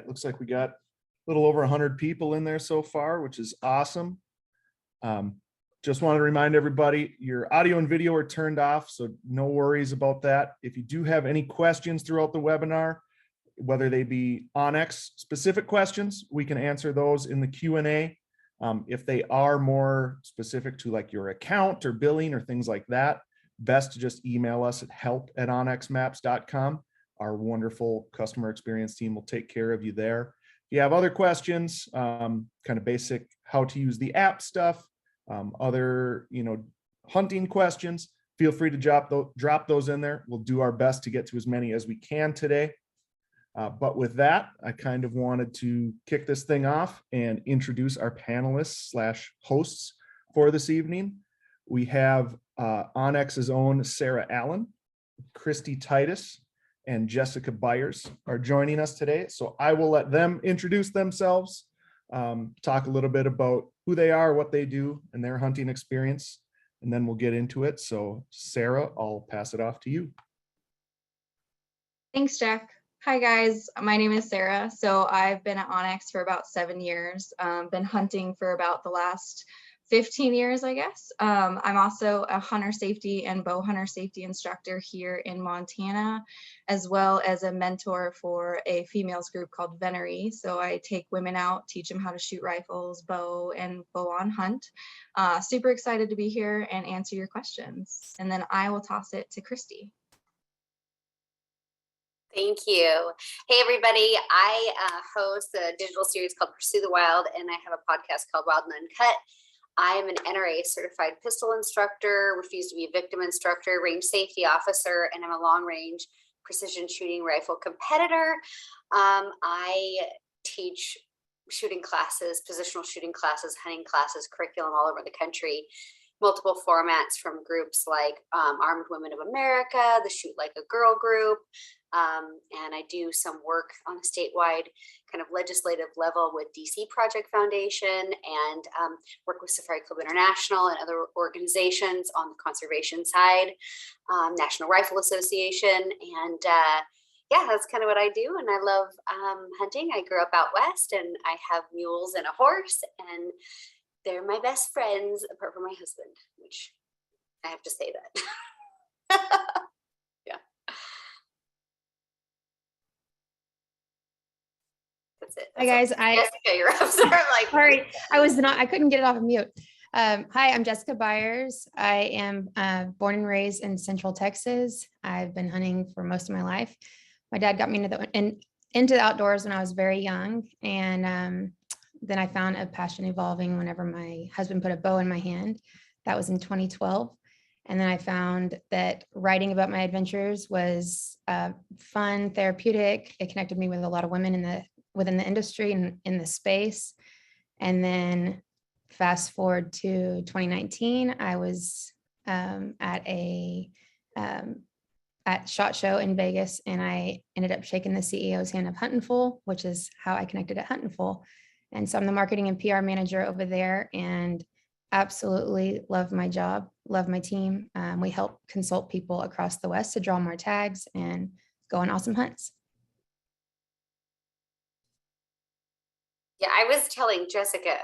right, looks like we got a little over 100 people in there so far, which is awesome. Just want to remind everybody, your audio and video are turned off, so no worries about that. If you do have any questions throughout the webinar, whether they be onX specific questions, we can answer those in the Q&A. If they are more specific to like your account or billing or things like that, best to just email us at help@onxmaps.com. Our wonderful customer experience team will take care of you there. If you have other questions, kind of basic how to use the app stuff, other, hunting questions, feel free to drop those in there. We'll do our best to get to as many as we can today. But with that, I kind of wanted to kick this thing off and introduce our panelists/hosts for this evening. We have onX's own Sarah Allen, Kristy Titus, and Jessica Byers are joining us today. So I will let them introduce themselves, talk a little bit about who they are, what they do, and their hunting experience, and then we'll get into it. So Sarah, I'll pass it off to you. Thanks, Jack. Hi guys, my name is Sarah. So I've been at onX for about 7 years, been hunting for about the last 15 years, I guess. I'm also a hunter safety and bow hunter safety instructor here in Montana, as well as a mentor for a females group called Venery. So I take women out, teach them how to shoot rifles, bow, and bow on hunt. Super excited to be here and answer your questions. And then I will toss it to Kristy. Thank you. Hey, everybody. I host a digital series called Pursue the Wild, and I have a podcast called Wild and Uncut. I am an NRA certified pistol instructor, refuse to be a victim instructor, range safety officer, and I'm a long range precision shooting rifle competitor. I teach shooting classes, positional shooting classes, hunting classes, curriculum all over the country, multiple formats from groups like Armed Women of America, the Shoot Like a Girl group, and I do some work on a statewide kind of legislative level with DC Project Foundation and work with Safari Club International and other organizations on the conservation side, National Rifle Association. And yeah, that's kind of what I do. And I love hunting. I grew up out west and I have mules and a horse, and they're my best friends apart from my husband, which I have to say that. Yeah. That's it. Hi guys, Jessica, you're up. Sorry, I couldn't get it off of mute. Hi, I'm Jessica Byers. I am born and raised in Central Texas. I've been hunting for most of my life. My dad got me into the outdoors when I was very young, and then I found a passion evolving whenever my husband put a bow in my hand. That was in 2012. And then I found that writing about my adventures was fun, therapeutic. It connected me with a lot of women within the industry and in the space. And then fast forward to 2019, I was at SHOT Show in Vegas, and I ended up shaking the CEO's hand of Huntin Fool, which is how I connected at Huntin Fool. And so I'm the marketing and PR manager over there, and absolutely love my job, love my team. We help consult people across the West to draw more tags and go on awesome hunts. Yeah, I was telling Jessica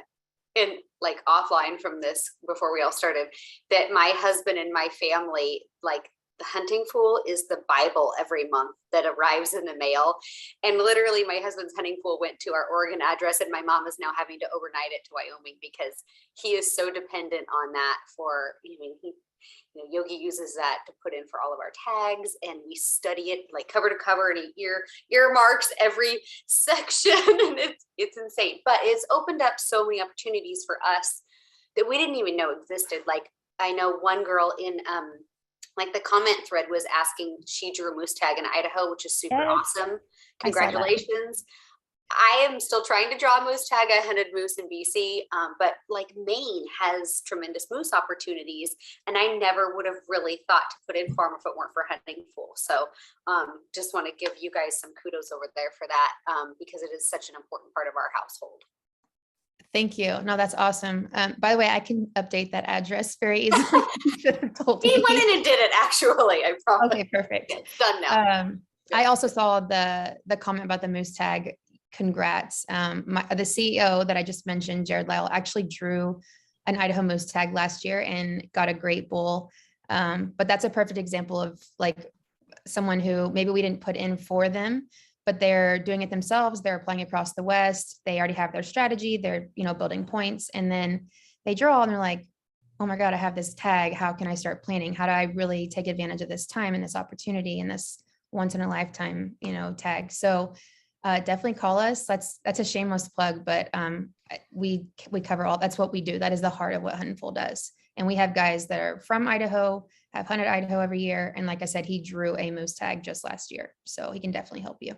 in like offline from this before we all started that my husband and my family, like the Huntin Fool is the Bible every month that arrives in the mail. And literally my husband's Huntin Fool went to our Oregon address, and my mom is now having to overnight it to Wyoming because he is so dependent on that for, Yogi uses that to put in for all of our tags, and we study it like cover to cover, and he earmarks every section, and it's insane. But it's opened up so many opportunities for us that we didn't even know existed. Like I know one girl in like the comment thread was asking, she drew a moose tag in Idaho, which is super awesome. Congratulations. I am still trying to draw a moose tag. I hunted moose in BC, but like Maine has tremendous moose opportunities, and I never would have really thought to put in for them if it weren't for Huntin Fool. So just want to give you guys some kudos over there for that, because it is such an important part of our household. Thank you. No, that's awesome. By the way, I can update that address very easily. He went in and did it, actually. I promise. Okay, perfect. It's done now. I also saw the comment about the moose tag congrats. The CEO that I just mentioned, Jared Lyle, actually drew an Idaho moose tag last year and got a great bull. But that's a perfect example of like someone who maybe we didn't put in for them, but they're doing it themselves. They're applying across the West. They already have their strategy. They're, building points, and then they draw and they're like, oh my God, I have this tag. How can I start planning? How do I really take advantage of this time and this opportunity and this once in a lifetime, tag? So definitely call us. That's a shameless plug, but we cover all, that's what we do. That is the heart of what Huntin Fool does. And we have guys that are from Idaho, have hunted Idaho every year. And like I said, he drew a moose tag just last year. So he can definitely help you.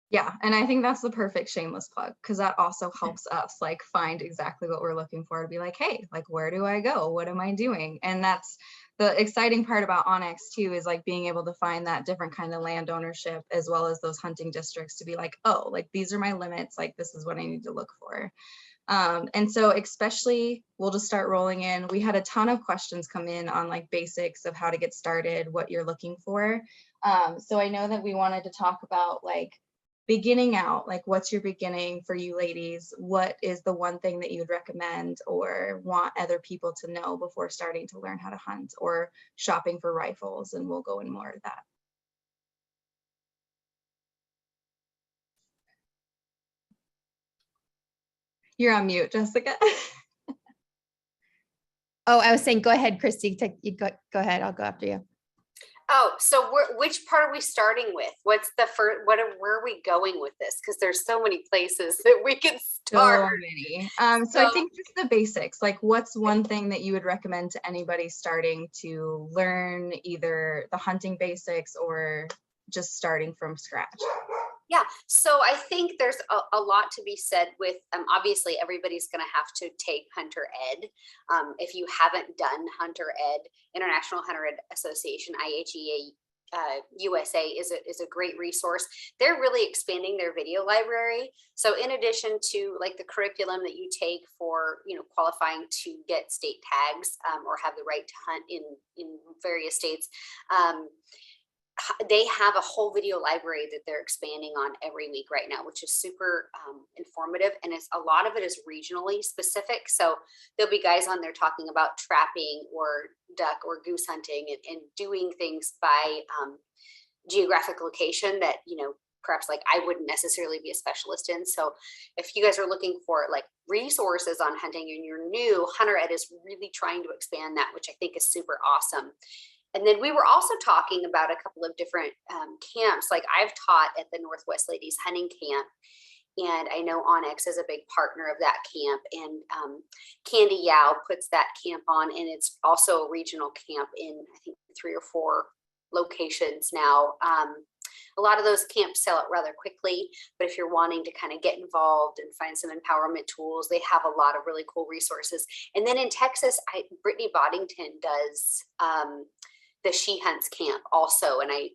Yeah, and I think that's the perfect shameless plug, because that also helps us like find exactly what we're looking for, to be like, hey, like, where do I go? What am I doing? And that's the exciting part about onX too, is like being able to find that different kind of land ownership, as well as those hunting districts, to be like, oh, like these are my limits, like this is what I need to look for. And so especially, we'll just start rolling in. We had a ton of questions come in on like basics of how to get started, what you're looking for. So I know that we wanted to talk about like beginning out, like what's your beginning for you ladies? What is the one thing that you would recommend or want other people to know before starting to learn how to hunt or shopping for rifles? And we'll go in more of that. You're on mute, Jessica. Oh, I was saying, go ahead, Kristy. Go ahead. I'll go after you. Oh, so which part are we starting with? What's the first, where are we going with this? Because there's so many places that we can start. So many. So I think just the basics, like what's one thing that you would recommend to anybody starting to learn either the hunting basics or just starting from scratch? Yeah, so I think there's a lot to be said with, obviously everybody's going to have to take Hunter Ed. If you haven't done Hunter Ed, International Hunter Ed Association, IHEA USA is a great resource. They're really expanding their video library. So in addition to like the curriculum that you take for, qualifying to get state tags or have the right to hunt in various states, they have a whole video library that they're expanding on every week right now, which is super informative. And a lot of it is regionally specific. So there'll be guys on there talking about trapping or duck or goose hunting and doing things by geographic location that, perhaps like I wouldn't necessarily be a specialist in. So if you guys are looking for like resources on hunting and you're new, Hunter Ed is really trying to expand that, which I think is super awesome. And then we were also talking about a couple of different camps. Like I've taught at the Northwest Ladies Hunting Camp, and I know onX is a big partner of that camp. And Candy Yao puts that camp on, and it's also a regional camp in I think 3 or 4 locations now. A lot of those camps sell out rather quickly, but if you're wanting to kind of get involved and find some empowerment tools, they have a lot of really cool resources. And then in Texas, Brittany Boddington does the She Hunts camp also, and I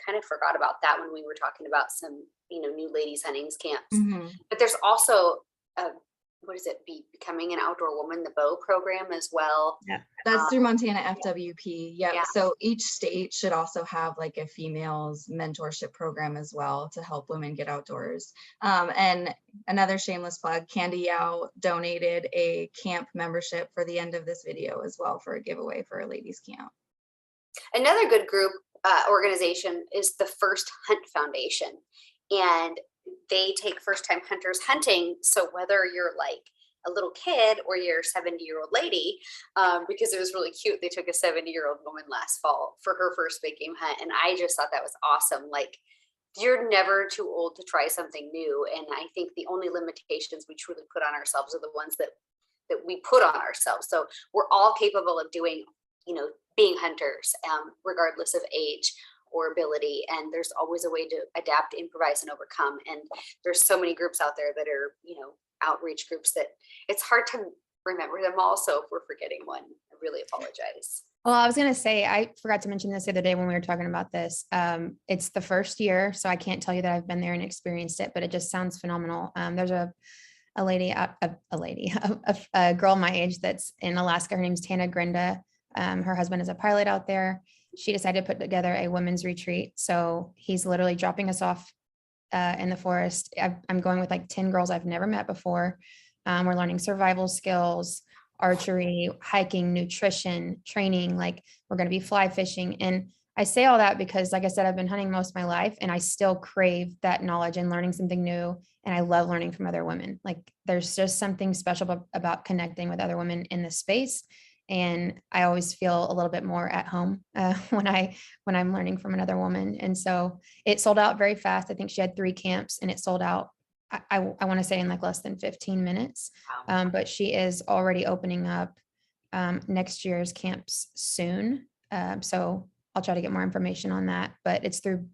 kind of forgot about that when we were talking about some new ladies huntings camps. Mm-hmm. But there's also becoming an outdoor woman, the bow program as well. Yeah, that's through Montana FWP. Yep. Yeah. So each state should also have like a females mentorship program as well to help women get outdoors. And another shameless plug, Candy Yao donated a camp membership for the end of this video as well for a giveaway for a ladies camp. Another good group organization is the First Hunt Foundation, and they take first-time hunters hunting. So whether you're like a little kid or you're a 70-year-old lady, because it was really cute, they took a 70-year-old woman last fall for her first big game hunt, and I just thought that was awesome. Like, you're never too old to try something new, and I think the only limitations we truly put on ourselves are the ones that we put on ourselves. So we're all capable of doing, being hunters, regardless of age or ability. And there's always a way to adapt, improvise, and overcome. And there's so many groups out there that are, outreach groups that it's hard to remember them all. So if we're forgetting one, I really apologize. Well, I was going to say, I forgot to mention this the other day when we were talking about this. It's the first year, so I can't tell you that I've been there and experienced it, but it just sounds phenomenal. There's a girl my age that's in Alaska. Her name's Tana Grinda. Her husband is a pilot out there. She decided to put together a women's retreat. So he's literally dropping us off in the forest. I'm going with like 10 girls I've never met before. We're learning survival skills, archery, hiking, nutrition, training, like we're going to be fly fishing. And I say all that because, like I said, I've been hunting most of my life and I still crave that knowledge and learning something new. And I love learning from other women. Like there's just something special about connecting with other women in this space. And I always feel a little bit more at home when I'm learning from another woman. And so it sold out very fast. I think she had 3 camps and it sold out. I want to say in like less than 15 minutes. Wow. But she is already opening up next year's camps soon. So I'll try to get more information on that. But it's through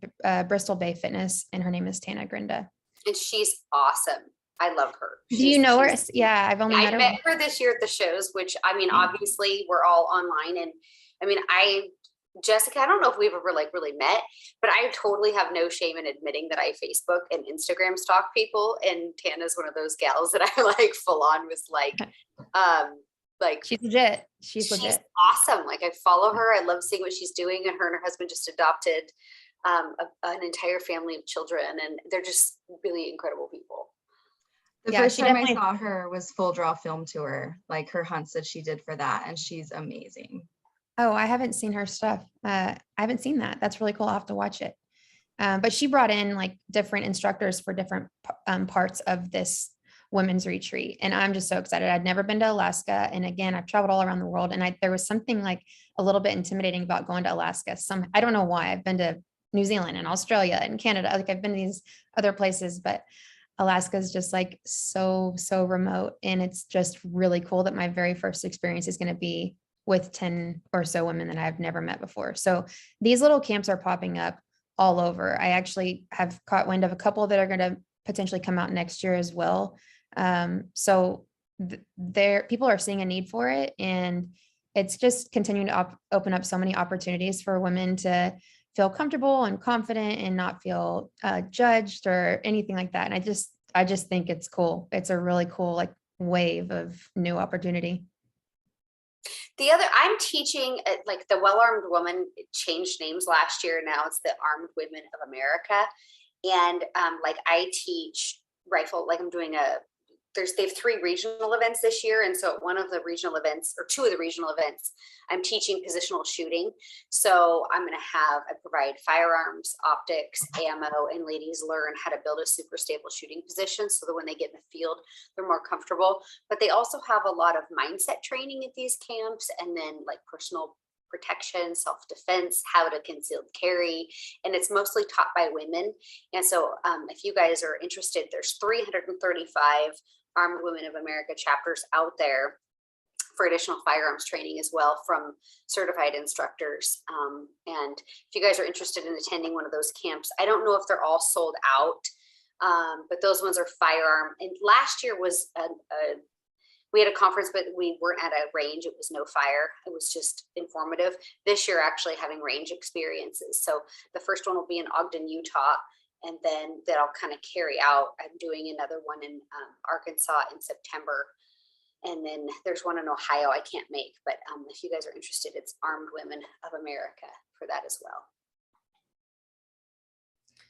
Bristol Bay Fitness, and her name is Tana Grinda. And she's awesome. I love her. Do you know her? She's- Yeah, I've only I met her. met her this year at the shows, which I mean, obviously we're all online. And I mean, Jessica, I don't know if we've ever like really met, but I totally have no shame in admitting that I Facebook and Instagram stalk people. And Tana's one of those gals that I like full on was like She's legit. She's legit. awesome. Like I follow her. I love seeing what she's doing. And her husband just adopted an entire family of children, and they're just really incredible people. The Yeah, first she time I definitely- saw her was Full Draw Film Tour, like her hunts that she did for that, and she's amazing. Oh, I haven't seen her stuff. I haven't seen that. That's really cool. I'll have to watch it. But she brought in like different instructors for different parts of this women's retreat. And I'm just so excited. I'd never been to Alaska. And again, I've traveled all around the world. And there was something like a little bit intimidating about going to Alaska. I don't know why. I've been to New Zealand and Australia and Canada. Like I've been to these other places, but Alaska is just like so remote. And it's just really cool that my very first experience is going to be with 10 or so women that I've never met before. So these little camps are popping up all over. I actually have caught wind of a couple that are going to potentially come out next year as well. So people are seeing a need for it, and it's just continuing to open up so many opportunities for women to feel comfortable and confident and not feel judged or anything like that. And I just think it's cool. It's a really cool like wave of new opportunity. I'm teaching like the Well-Armed Woman changed names last year. Now it's the Armed Women of America. And like I teach rifle, like I'm doing they have 3 regional events this year. And so one of the regional events, or 2 of the regional events, I'm teaching positional shooting. So I provide firearms, optics, ammo, and ladies learn how to build a super stable shooting position so that when they get in the field, they're more comfortable. But they also have a lot of mindset training at these camps, and then like personal protection, self-defense, how to concealed carry, and it's mostly taught by women. And so if you guys are interested, there's 335 Armed Women of America chapters out there for additional firearms training as well from certified instructors. And if you guys are interested in attending one of those camps, I don't know if they're all sold out, but those ones are firearm. And last year was we had a conference, but we weren't at a range. It was no fire. It was just informative. This year, actually having range experiences. So the first one will be in Ogden, Utah, and then that'll kind of carry out. I'm doing another one in Arkansas in September. And then there's one in Ohio I can't make, but if you guys are interested, it's Armed Women of America for that as well.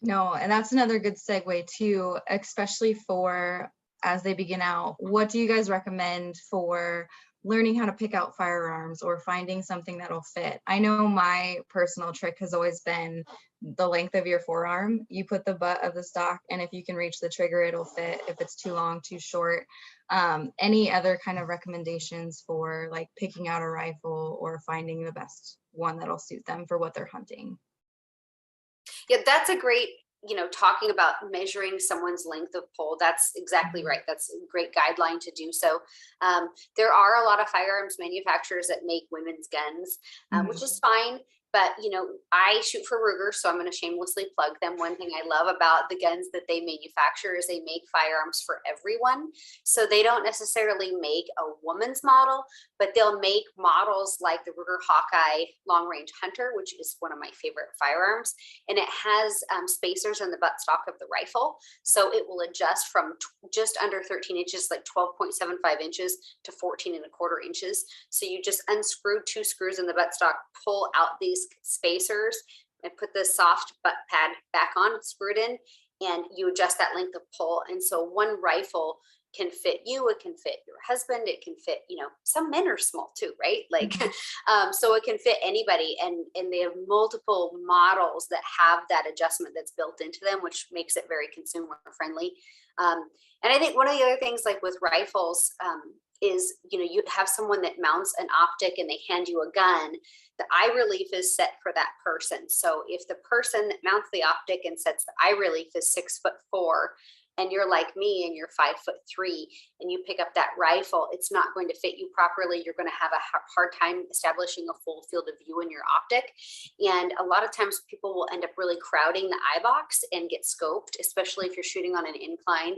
No, and that's another good segue too, especially for as they begin out. What do you guys recommend for learning how to pick out firearms or finding something that'll fit? I know my personal trick has always been the length of your forearm. You put the butt of the stock, and if you can reach the trigger, it'll fit. If it's too long, too short. Any other kind of recommendations for like picking out a rifle or finding the best one that'll suit them for what they're hunting? Yeah, that's a great, talking about measuring someone's length of pole. That's exactly right. That's a great guideline to do so. There are a lot of firearms manufacturers that make women's guns, which is fine. But, I shoot for Ruger, so I'm going to shamelessly plug them. One thing I love about the guns that they manufacture is they make firearms for everyone. So they don't necessarily make a woman's model, but they'll make models like the Ruger Hawkeye Long Range Hunter, which is one of my favorite firearms. And it has spacers in the buttstock of the rifle. So it will adjust from just under 13 inches, like 12.75 inches to 14.25 inches. So you just unscrew 2 screws in the buttstock, pull out these spacers and put the soft butt pad back on, screw it in, and you adjust that length of pull. And so one rifle can fit you, it can fit your husband, it can fit, you know, some men are small too, right? Like, so it can fit anybody, and they have multiple models that have that adjustment that's built into them, which makes it very consumer friendly. And I think one of the other things, like with rifles, is, you know, you have someone that mounts an optic and they hand you a gun, the eye relief is set for that person. So if the person that mounts the optic and sets the eye relief is 6'4", and you're like me and you're 5'3", and you pick up that rifle, it's not going to fit you properly. You're going to have a hard time establishing a full field of view in your optic. And a lot of times people will end up really crowding the eye box and get scoped, especially if you're shooting on an incline.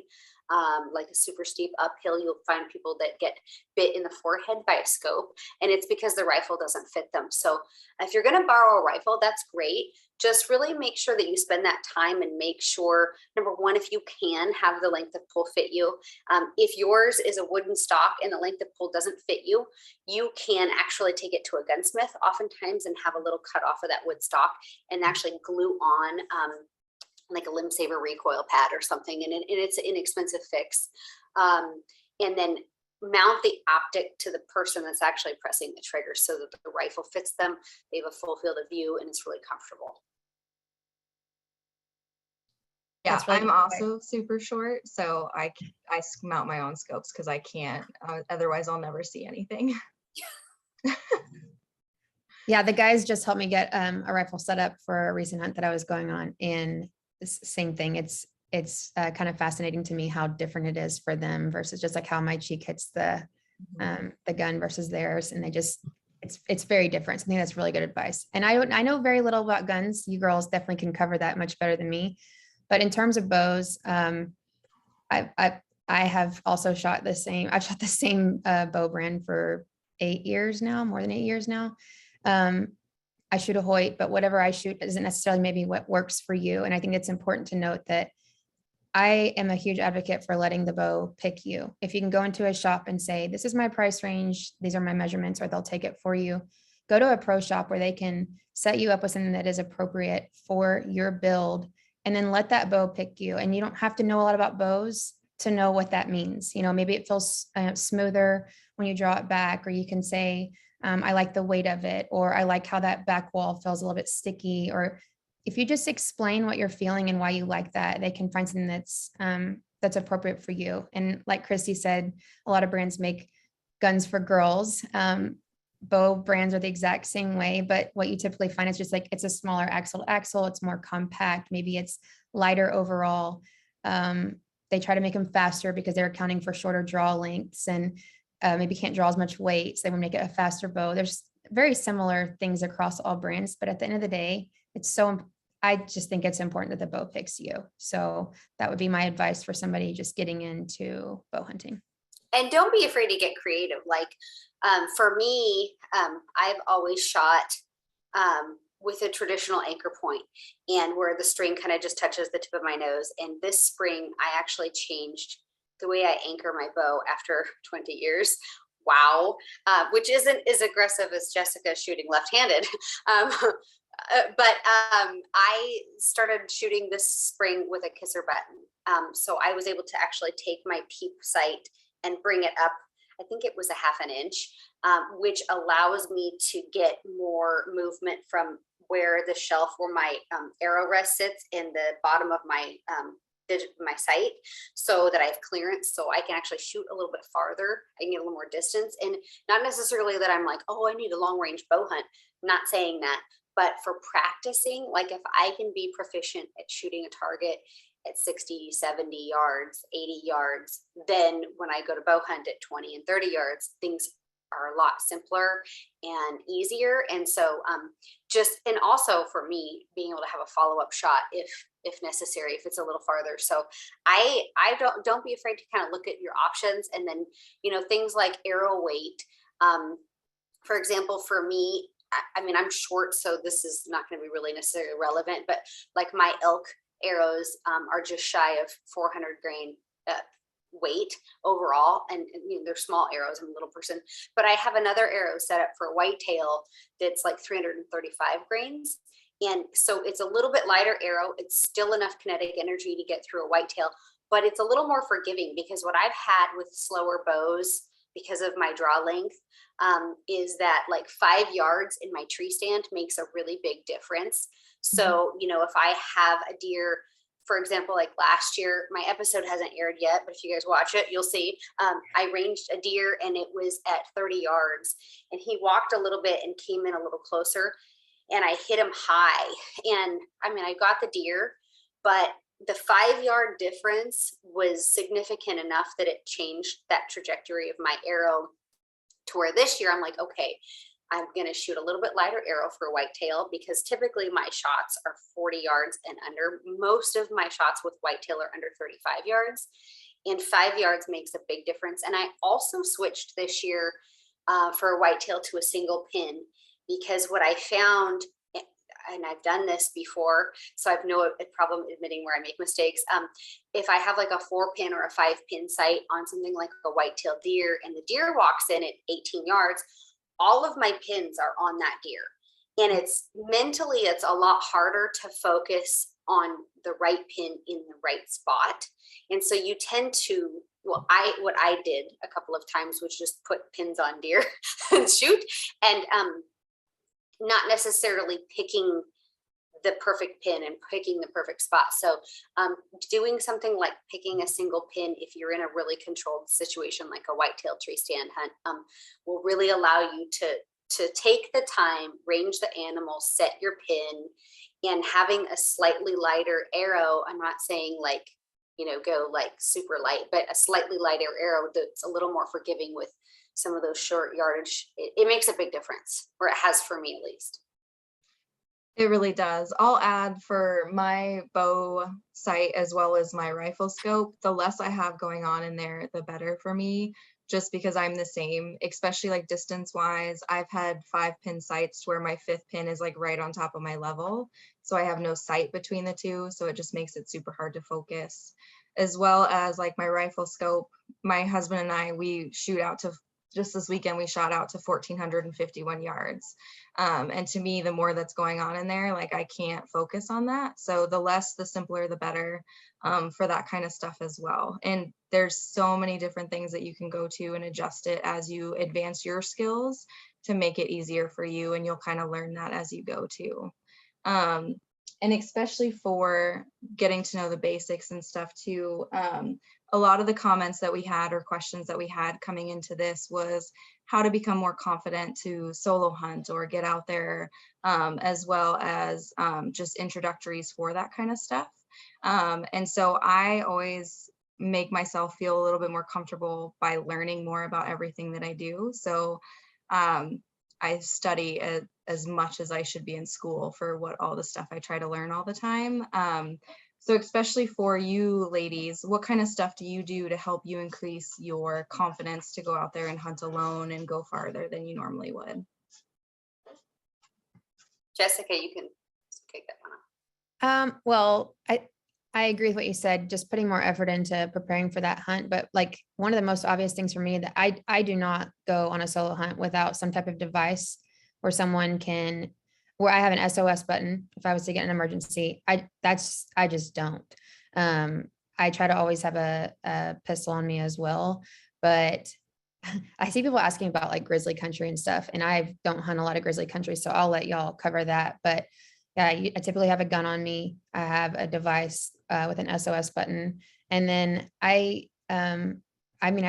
Like a super steep uphill, you'll find people that get bit in the forehead by a scope, and it's because the rifle doesn't fit them. So if you're going to borrow a rifle, that's great. Just really make sure that you spend that time and make sure, number one, if you can have the length of pull fit you. If yours is a wooden stock and the length of pull doesn't fit you, you can actually take it to a gunsmith oftentimes and have a little cut off of that wood stock and actually glue on like a limb saver recoil pad or something, and it's an inexpensive fix. And then mount the optic to the person that's actually pressing the trigger so that the rifle fits them, they have a full field of view, and it's really comfortable. Yeah, really I'm good also super short, so I mount my own scopes because I can't, otherwise I'll never see anything. Yeah, the guys just helped me get a rifle set up for a recent hunt that I was going on, and same thing. It's kind of fascinating to me how different it is for them versus just like how my cheek hits the gun versus theirs, and they just it's very different. So I think that's really good advice. And I know very little about guns. You girls definitely can cover that much better than me. But in terms of bows, I have also shot the same. I've shot the same bow brand for 8 years now, more than 8 years now. I shoot a Hoyt, but whatever I shoot isn't necessarily maybe what works for you. And I think it's important to note that I am a huge advocate for letting the bow pick you. If you can go into a shop and say, this is my price range, these are my measurements, or they'll take it for you. Go to a pro shop where they can set you up with something that is appropriate for your build, and then let that bow pick you. And you don't have to know a lot about bows to know what that means. You know, maybe it feels smoother when you draw it back, or you can say, I like the weight of it, or I like how that back wall feels a little bit sticky. Or if you just explain what you're feeling and why you like that, they can find something that's appropriate for you. And like Kristy said, a lot of brands make guns for girls. Bow brands are the exact same way, but what you typically find is just like, it's a smaller axle, it's more compact. Maybe it's lighter overall. They try to make them faster because they're accounting for shorter draw lengths, and maybe can't draw as much weight, so they would make it a faster bow. There's very similar things across all brands, but at the end of the day, I just think it's important that the bow picks you. So that would be my advice for somebody just getting into bow hunting. And don't be afraid to get creative. Like for me, I've always shot with a traditional anchor point, and where the string kind of just touches the tip of my nose. And this spring, I actually changed the way I anchor my bow after 20 years. Wow. Which isn't as aggressive as Jessica shooting left-handed. But I started shooting this spring with a kisser button. So I was able to actually take my peep sight and bring it up. I think it was a ½ an inch, which allows me to get more movement from where the shelf where my arrow rest sits in the bottom of my sight, so that I have clearance, so I can actually shoot a little bit farther. I can get a little more distance, and not necessarily that I'm like, oh, I need a long range bow hunt. I'm not saying that, but for practicing, like if I can be proficient at shooting a target at 60, 70 yards, 80 yards, then when I go to bow hunt at 20 and 30 yards, things are a lot simpler and easier. And so and also for me, being able to have a follow-up shot if necessary, if it's a little farther. So I don't be afraid to kind of look at your options. And then, you know, things like arrow weight. For example, for me, I mean, I'm short, so this is not going to be really necessarily relevant, but like my elk arrows are just shy of 400 grain weight overall, and you know, they're small arrows. I'm a little person, but I have another arrow set up for whitetail that's like 335 grains, And so it's a little bit lighter arrow. It's still enough kinetic energy to get through a whitetail, but it's a little more forgiving, because what I've had with slower bows, because of my draw length, is that like 5 yards in my tree stand makes a really big difference. So, you know, if I have a deer, for example, like last year, my episode hasn't aired yet, but if you guys watch it, you'll see, I ranged a deer and it was at 30 yards, and he walked a little bit and came in a little closer, and I hit him high. And I mean, I got the deer, but the 5 yard difference was significant enough that it changed that trajectory of my arrow, to where this year I'm like, okay, I'm going to shoot a little bit lighter arrow for whitetail, because typically my shots are 40 yards and under. Most of my shots with whitetail are under 35 yards, and 5 yards makes a big difference. And I also switched this year for a whitetail to a single pin, because what I found, and I've done this before, so I've no problem admitting where I make mistakes. If I have like a 4 pin or a 5 pin sight on something like a whitetail deer, and the deer walks in at 18 yards, all of my pins are on that deer. And it's mentally, it's a lot harder to focus on the right pin in the right spot. And so you tend to, well, what I did a couple of times was just put pins on deer and shoot, and not necessarily picking the perfect pin and picking the perfect spot. So doing something like picking a single pin, if you're in a really controlled situation like a whitetail tree stand hunt, will really allow you to take the time, range the animal, set your pin, and having a slightly lighter arrow. I'm not saying like, you know, go like super light, but a slightly lighter arrow that's a little more forgiving with some of those short yardage, it makes a big difference, or it has for me at least. It really does. I'll add, for my bow sight as well as my rifle scope, the less I have going on in there, the better for me, just because I'm the same, especially like distance wise. I've had 5 pin sights where my 5th pin is like right on top of my level. So I have no sight between the two. So it just makes it super hard to focus, as well as like my rifle scope. My husband and I, we shoot out to, just this weekend, we shot out to 1,451 yards. And to me, the more that's going on in there, like I can't focus on that. So the less, the simpler, the better for that kind of stuff as well. And there's so many different things that you can go to and adjust it as you advance your skills to make it easier for you. And you'll kind of learn that as you go too. And especially for getting to know the basics and stuff too. A lot of the comments that we had, or questions that we had coming into this, was how to become more confident to solo hunt or get out there, as well as just introductories for that kind of stuff. And so I always make myself feel a little bit more comfortable by learning more about everything that I do. So I study as much as I should be in school for what all the stuff I try to learn all the time. So especially for you ladies, what kind of stuff do you do to help you increase your confidence to go out there and hunt alone and go farther than you normally would? Jessica, you can kick that one off. Well, I agree with what you said, just putting more effort into preparing for that hunt. But like one of the most obvious things for me, that I do not go on a solo hunt without some type of device where someone can, where I have an SOS button if I was to get an emergency. I just don't. I try to always have a pistol on me as well, but I see people asking about like grizzly country and stuff, and I don't hunt a lot of grizzly country, so I'll let y'all cover that. But yeah, I typically have a gun on me. I have a device with an SOS button, and then I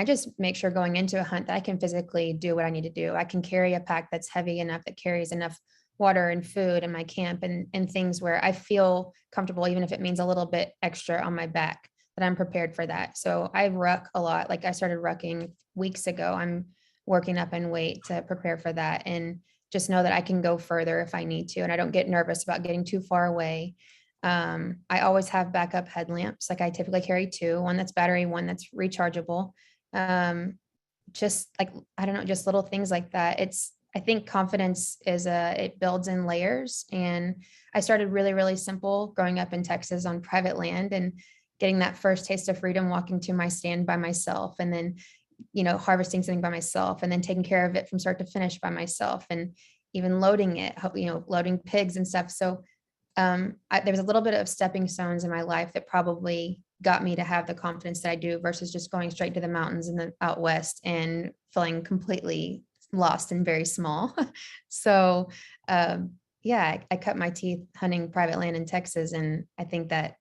just make sure going into a hunt that I can physically do what I need to do. I can carry a pack that's heavy enough, that carries enough water and food in my camp, and things where I feel comfortable, even if it means a little bit extra on my back, that I'm prepared for that. So I ruck a lot. Like I started rucking weeks ago. I'm working up in weight to prepare for that, and just know that I can go further if I need to. And I don't get nervous about getting too far away. I always have backup headlamps. Like I typically carry 2, one that's battery, one that's rechargeable. Just like, I don't know, just little things like that. I think confidence it builds in layers. And I started really, really simple growing up in Texas on private land and getting that first taste of freedom, walking to my stand by myself, and then, harvesting something by myself, and then taking care of it from start to finish by myself, and even loading it, loading pigs and stuff. So there was a little bit of stepping stones in my life that probably got me to have the confidence that I do versus just going straight to the mountains in the out west and feeling completely lost and very small. So yeah, I cut my teeth hunting private land in Texas. And I think that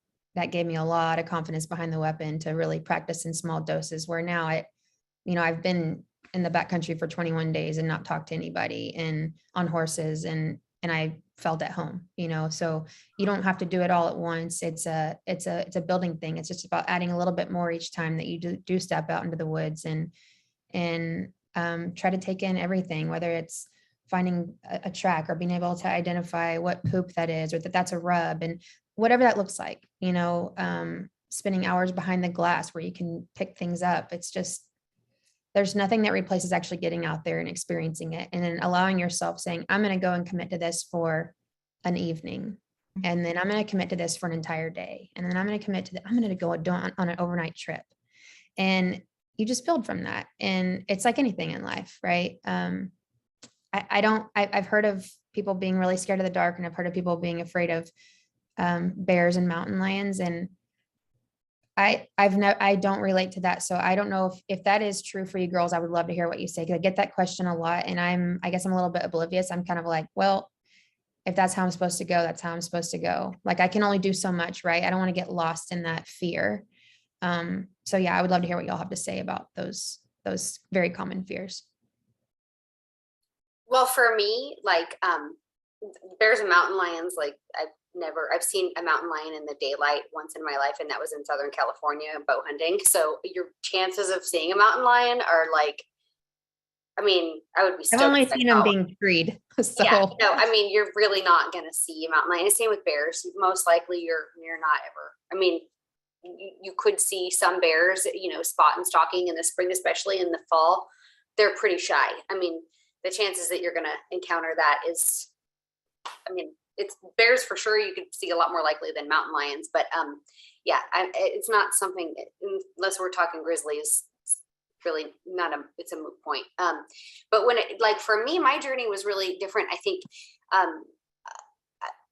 gave me a lot of confidence behind the weapon to really practice in small doses, where now I've been in the backcountry for 21 days and not talked to anybody and on horses and I felt at home, so you don't have to do it all at once. It's a building thing. It's just about adding a little bit more each time that you do step out into the woods and try to take in everything, whether it's finding a track or being able to identify what poop that is, or that's a rub, and whatever that looks like, spending hours behind the glass where you can pick things up. It's just, there's nothing that replaces actually getting out there and experiencing it. And then allowing yourself saying, I'm going to go and commit to this for an evening. And then I'm going to commit to this for an entire day. And then I'm going to commit to I'm going to go on an overnight trip. And you just build from that. And it's like anything in life, right? I've heard of people being really scared of the dark, and I've heard of people being afraid of bears and mountain lions. And I don't relate to that. So I don't know if that is true for you girls. I would love to hear what you say, because I get that question a lot, and I guess I'm a little bit oblivious. I'm kind of like, well, if that's how I'm supposed to go, that's how I'm supposed to go. Like, I can only do so much, right? I don't want to get lost in that fear. So yeah, I would love to hear what y'all have to say about those very common fears. Well, for me, like, bears and mountain lions, like I've seen a mountain lion in the daylight once in my life, and that was in Southern California bow hunting. So your chances of seeing a mountain lion are like, I mean, I would be stoked. I've only seen them being freed. So yeah, no, I mean, you're really not going to see a mountain lion. Same with bears. Most likely you're not ever. I mean, you could see some bears, spot and stalking in the spring, especially in the fall. They're pretty shy. I mean, the chances that you're going to encounter that is, I mean, it's bears for sure. You could see a lot more likely than mountain lions, but yeah, it's not something, unless we're talking grizzlies, really it's a moot point. But when for me, my journey was really different. I think,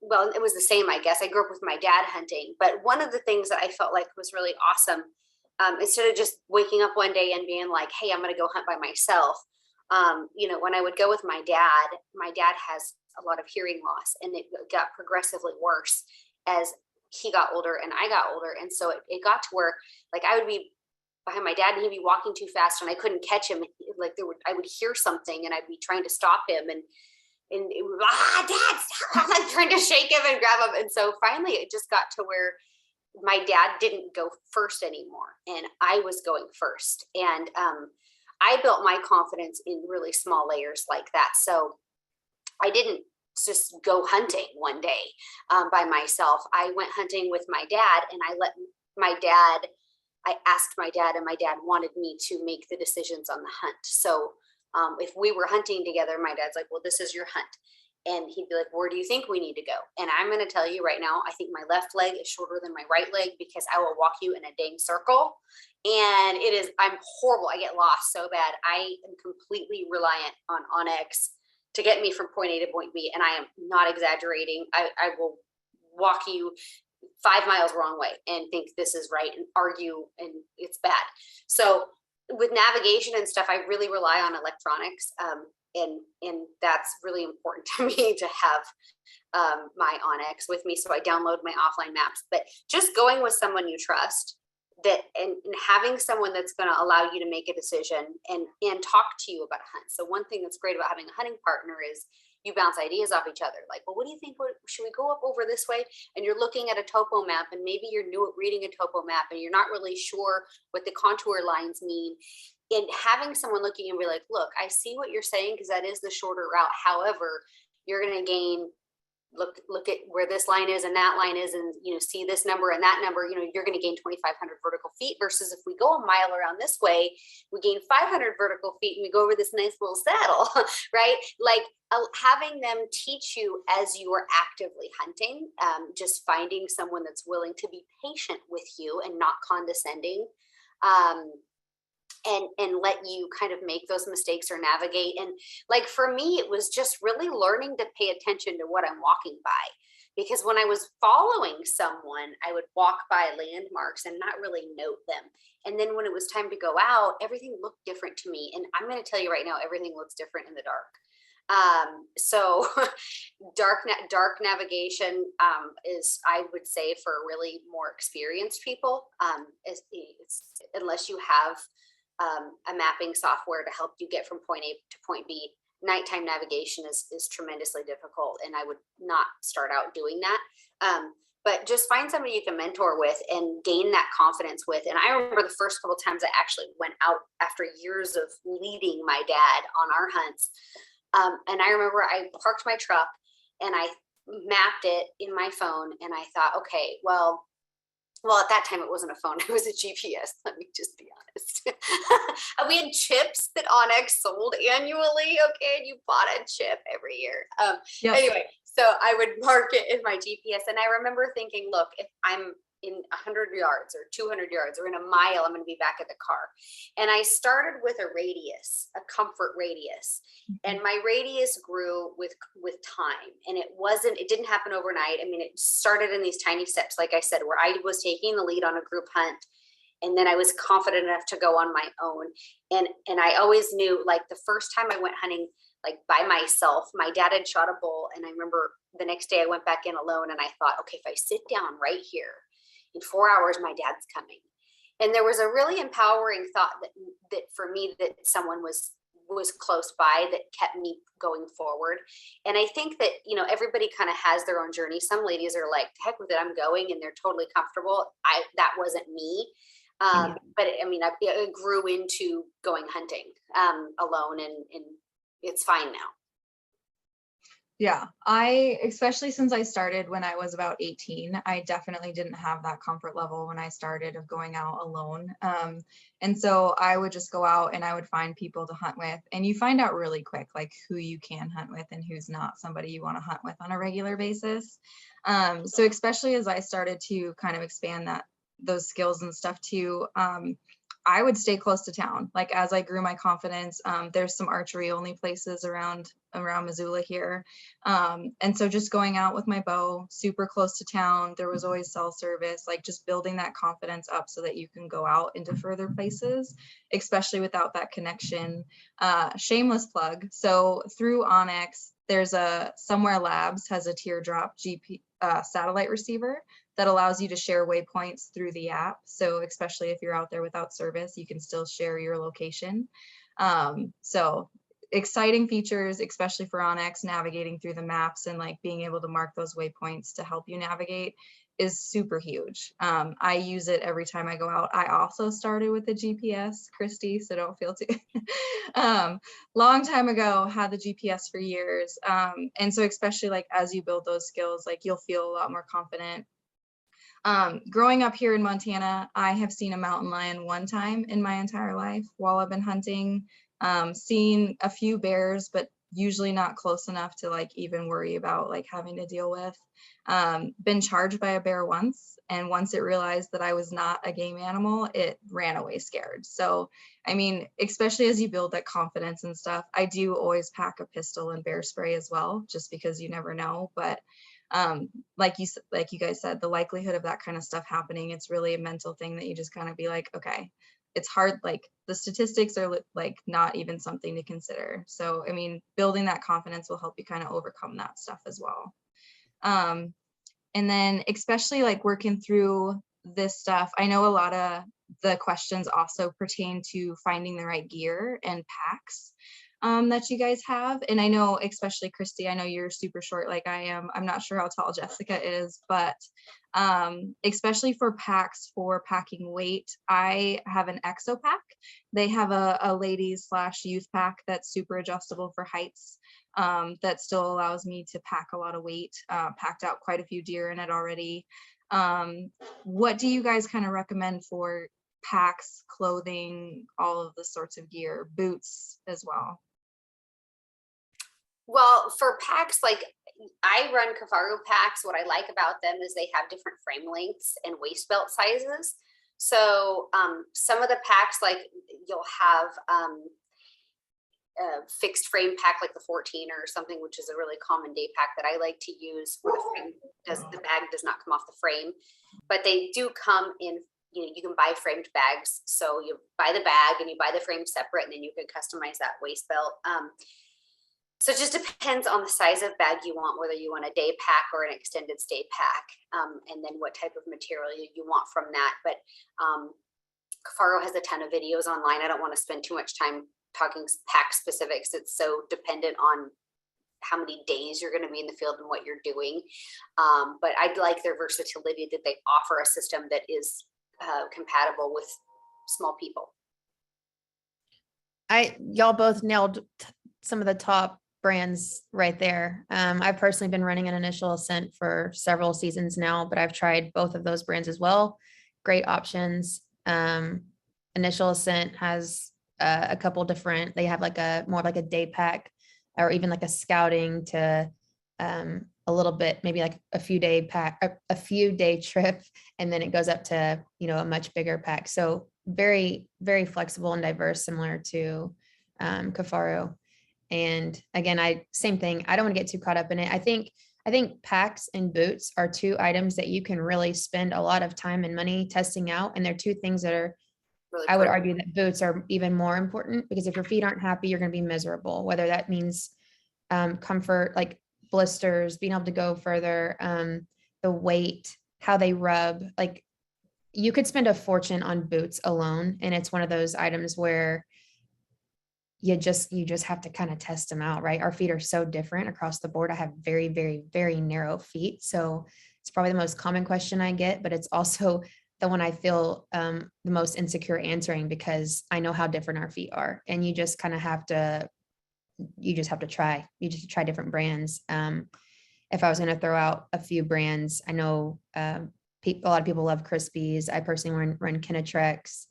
well, it was the same, I guess. I grew up with my dad hunting, but one of the things that I felt like was really awesome, instead of just waking up one day and being like, hey, I'm going to go hunt by myself. When I would go with my dad has a lot of hearing loss, and it got progressively worse as he got older and I got older. And so it got to where, like, I would be behind my dad and he'd be walking too fast and I couldn't catch him. Like, I would hear something and I'd be trying to stop him, and it would, Dad, stop. I'm like trying to shake him and grab him. And so finally it just got to where my dad didn't go first anymore, and I was going first. And I built my confidence in really small layers like that. So I didn't just go hunting one day by myself. I went hunting with my dad, and I asked my dad, and my dad wanted me to make the decisions on the hunt. So if we were hunting together, my dad's like, well, this is your hunt. And he'd be like, where do you think we need to go? And I'm going to tell you right now, I think my left leg is shorter than my right leg, because I will walk you in a dang circle. And I'm horrible. I get lost so bad. I am completely reliant on onX to get me from point A to point B. And I am not exaggerating. I will walk you 5 miles wrong way and think this is right and argue, and it's bad. So with navigation and stuff, I really rely on electronics. And that's really important to me to have my onX with me. So I download my offline maps, but just going with someone you trust, that and having someone that's going to allow you to make a decision and talk to you about a hunt. So one thing that's great about having a hunting partner is you bounce ideas off each other. Like, well, what do you think? Should we go up over this way? And you're looking at a topo map, and maybe you're new at reading a topo map and you're not really sure what the contour lines mean. And having someone looking and be like, look, I see what you're saying, because that is the shorter route. However, you're going to gain, look at where this line is and that line is, and, see this number and that number, you're going to gain 2,500 vertical feet, versus if we go a mile around this way, we gain 500 vertical feet and we go over this nice little saddle, right? Like, having them teach you as you are actively hunting, just finding someone that's willing to be patient with you and not condescending, and let you kind of make those mistakes or navigate. And like, for me, it was just really learning to pay attention to what I'm walking by. because when I was following someone, I would walk by landmarks and not really note them. And then when it was time to go out, everything looked different to me. And I'm going to tell you right now, everything looks different in the dark. So dark navigation is, I would say, for really more experienced people, it's unless you have a mapping software to help you get from point A to point B. Nighttime navigation is tremendously difficult, and I would not start out doing that. But just find somebody you can mentor with and gain that confidence with. And I remember the first couple of times I actually went out after years of leading my dad on our hunts. And I remember I parked my truck and I mapped it in my phone, and I thought, okay, well, at that time it wasn't a phone, it was a GPS. Let me just be honest. We had chips that onX sold annually. Okay, and you bought a chip every year. Yes. Anyway, so I would mark it in my GPS, and I remember thinking, look, if I'm in 100 yards or 200 yards or in a mile, I'm going to be back at the car. And I started with a radius, a comfort radius, and my radius grew with time. And it didn't happen overnight. I mean, it started in these tiny steps, like I said, where I was taking the lead on a group hunt, and then I was confident enough to go on my own. And I always knew, like, the first time I went hunting, like by myself, my dad had shot a bull. And I remember the next day I went back in alone, and I thought, okay, if I sit down right here, in 4 hours, my dad's coming. And there was a really empowering thought that for me, that someone was close by that kept me going forward. And I think that, everybody kind of has their own journey. Some ladies are like, heck with it, I'm going, and they're totally comfortable. That wasn't me. But I mean, I grew into going hunting alone, and it's fine now. Yeah, especially since I started when I was about 18, I definitely didn't have that comfort level when I started of going out alone. And so I would just go out and I would find people to hunt with, and you find out really quick, like, who you can hunt with and who's not somebody you want to hunt with on a regular basis. So especially as I started to kind of expand those skills and stuff too, I would stay close to town. Like, as I grew my confidence, there's some archery only places around Missoula here. And so just going out with my bow super close to town, there was always cell service, like just building that confidence up so that you can go out into further places, especially without that connection. Shameless plug. So through onX, there's a Somewear Labs has a teardrop satellite receiver that allows you to share waypoints through the app. So especially if you're out there without service, you can still share your location. So exciting features, especially for onX, navigating through the maps and like being able to mark those waypoints to help you navigate is super huge. I use it every time I go out. I also started with the GPS, Kristy, so don't feel too long time ago, had the GPS for years. And so especially like as you build those skills, like you'll feel a lot more confident. Growing up here in Montana, I have seen a mountain lion one time in my entire life while I've been hunting. Seen a few bears, but usually not close enough to like even worry about like having to deal with. Been charged by a bear once, and once it realized that I was not a game animal, it ran away scared. So, I mean, especially as you build that confidence and stuff, I do always pack a pistol and bear spray as well, just because you never know. But like you guys said, the likelihood of that kind of stuff happening, it's really a mental thing that you just kind of be like, okay, it's hard. Like the statistics are like not even something to consider. So, I mean, building that confidence will help you kind of overcome that stuff as well. And then especially like working through this stuff, I know a lot of the questions also pertain to finding the right gear and packs that you guys have. And I know, especially Kristy, I know you're super short like I am. I'm not sure how tall Jessica is, but especially for packs for packing weight, I have an exo pack. They have a ladies / youth pack that's super adjustable for heights, that still allows me to pack a lot of weight. Packed out quite a few deer in it already. What do you guys kind of recommend for packs, clothing, all of the sorts of gear, boots as well? Well, for packs, like I run Cafargo packs. What I like about them is they have different frame lengths and waist belt sizes. So some of the packs, like you'll have fixed frame pack like the 14 or something, which is a really common day pack that I like to use, where the bag does not come off the frame, but they do come in, you can buy framed bags. So you buy the bag and you buy the frame separate, and then you can customize that waist belt. So it just depends on the size of bag you want, whether you want a day pack or an extended stay pack, and then what type of material you want from that. But Cafaro has a ton of videos online. I don't want to spend too much time talking pack specifics. It's so dependent on how many days you're going to be in the field and what you're doing. But I like their versatility, that they offer a system that is compatible with small people. Y'all both nailed some of the top brands right there. I've personally been running an Initial Ascent for several seasons now, but I've tried both of those brands as well. Great options. Initial Ascent has a couple different, they have like more like a day pack, or even like a scouting to a little bit, maybe like a few day trip. And then it goes up to, a much bigger pack. So very, very flexible and diverse, similar to Cafaro. And again, same thing. I don't want to get too caught up in it. I think packs and boots are two items that you can really spend a lot of time and money testing out. And they're two things that are, really, I would argue that boots are even more important, because if your feet aren't happy, you're going to be miserable, whether that means comfort, like blisters, being able to go further, the weight, how they rub. Like, you could spend a fortune on boots alone. And it's one of those items where you just have to kind of test them out, right? Our feet are so different across the board. I have very, very, very narrow feet. So it's probably the most common question I get, but it's also the one I feel the most insecure answering, because I know how different our feet are. And you just kind of have to, try different brands. If I was going to throw out a few brands, I know a lot of people love Crispies. I personally run Kinetrex.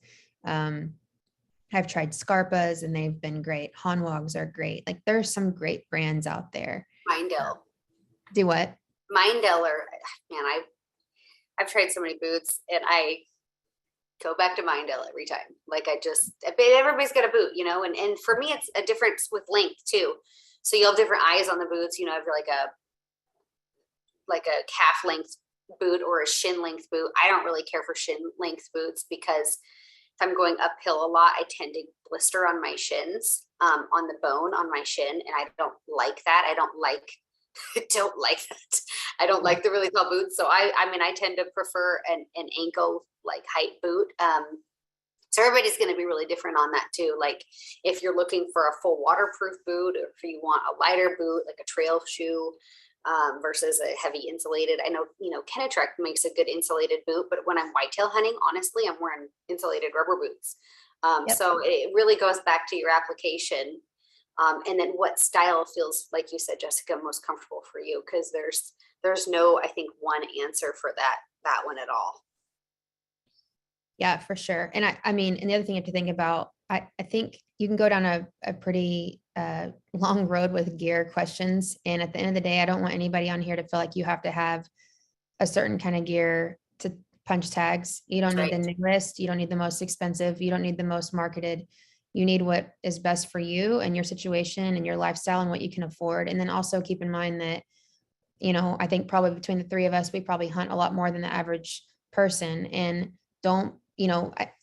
I've tried Scarpas and they've been great. Hanwogs are great. Like, there's some great brands out there. Mindell. Do what? Mindell, man, I've tried so many boots, and I go back to Mindell every time. Like, everybody's got a boot, and for me, it's a difference with length too. So you'll have different eyes on the boots, if you're like a calf length boot or a shin length boot. I don't really care for shin length boots, because if I'm going uphill a lot, I tend to blister on my shins, on the bone on my shin. And I don't like that. I don't like that. I don't like the really tall boots. So I tend to prefer an ankle like height boot. So everybody's going to be really different on that too. Like, if you're looking for a full waterproof boot, or if you want a lighter boot, like a trail shoe, versus a heavy insulated. I know, Kinetrex makes a good insulated boot, but when I'm whitetail hunting, honestly, I'm wearing insulated rubber boots. Yep. So it really goes back to your application. And then what style feels, like you said, Jessica, most comfortable for you, because there's no, I think, one answer for that one at all. Yeah, for sure. And and the other thing you have to think about, I think you can go down a pretty long road with gear questions. And at the end of the day, I don't want anybody on here to feel like you have to have a certain kind of gear to punch tags. You don't need the newest, you don't need the most expensive, you don't need the most marketed. You need what is best for you and your situation and your lifestyle and what you can afford. And then also keep in mind that, I think probably between the three of us, we probably hunt a lot more than the average person. And don't,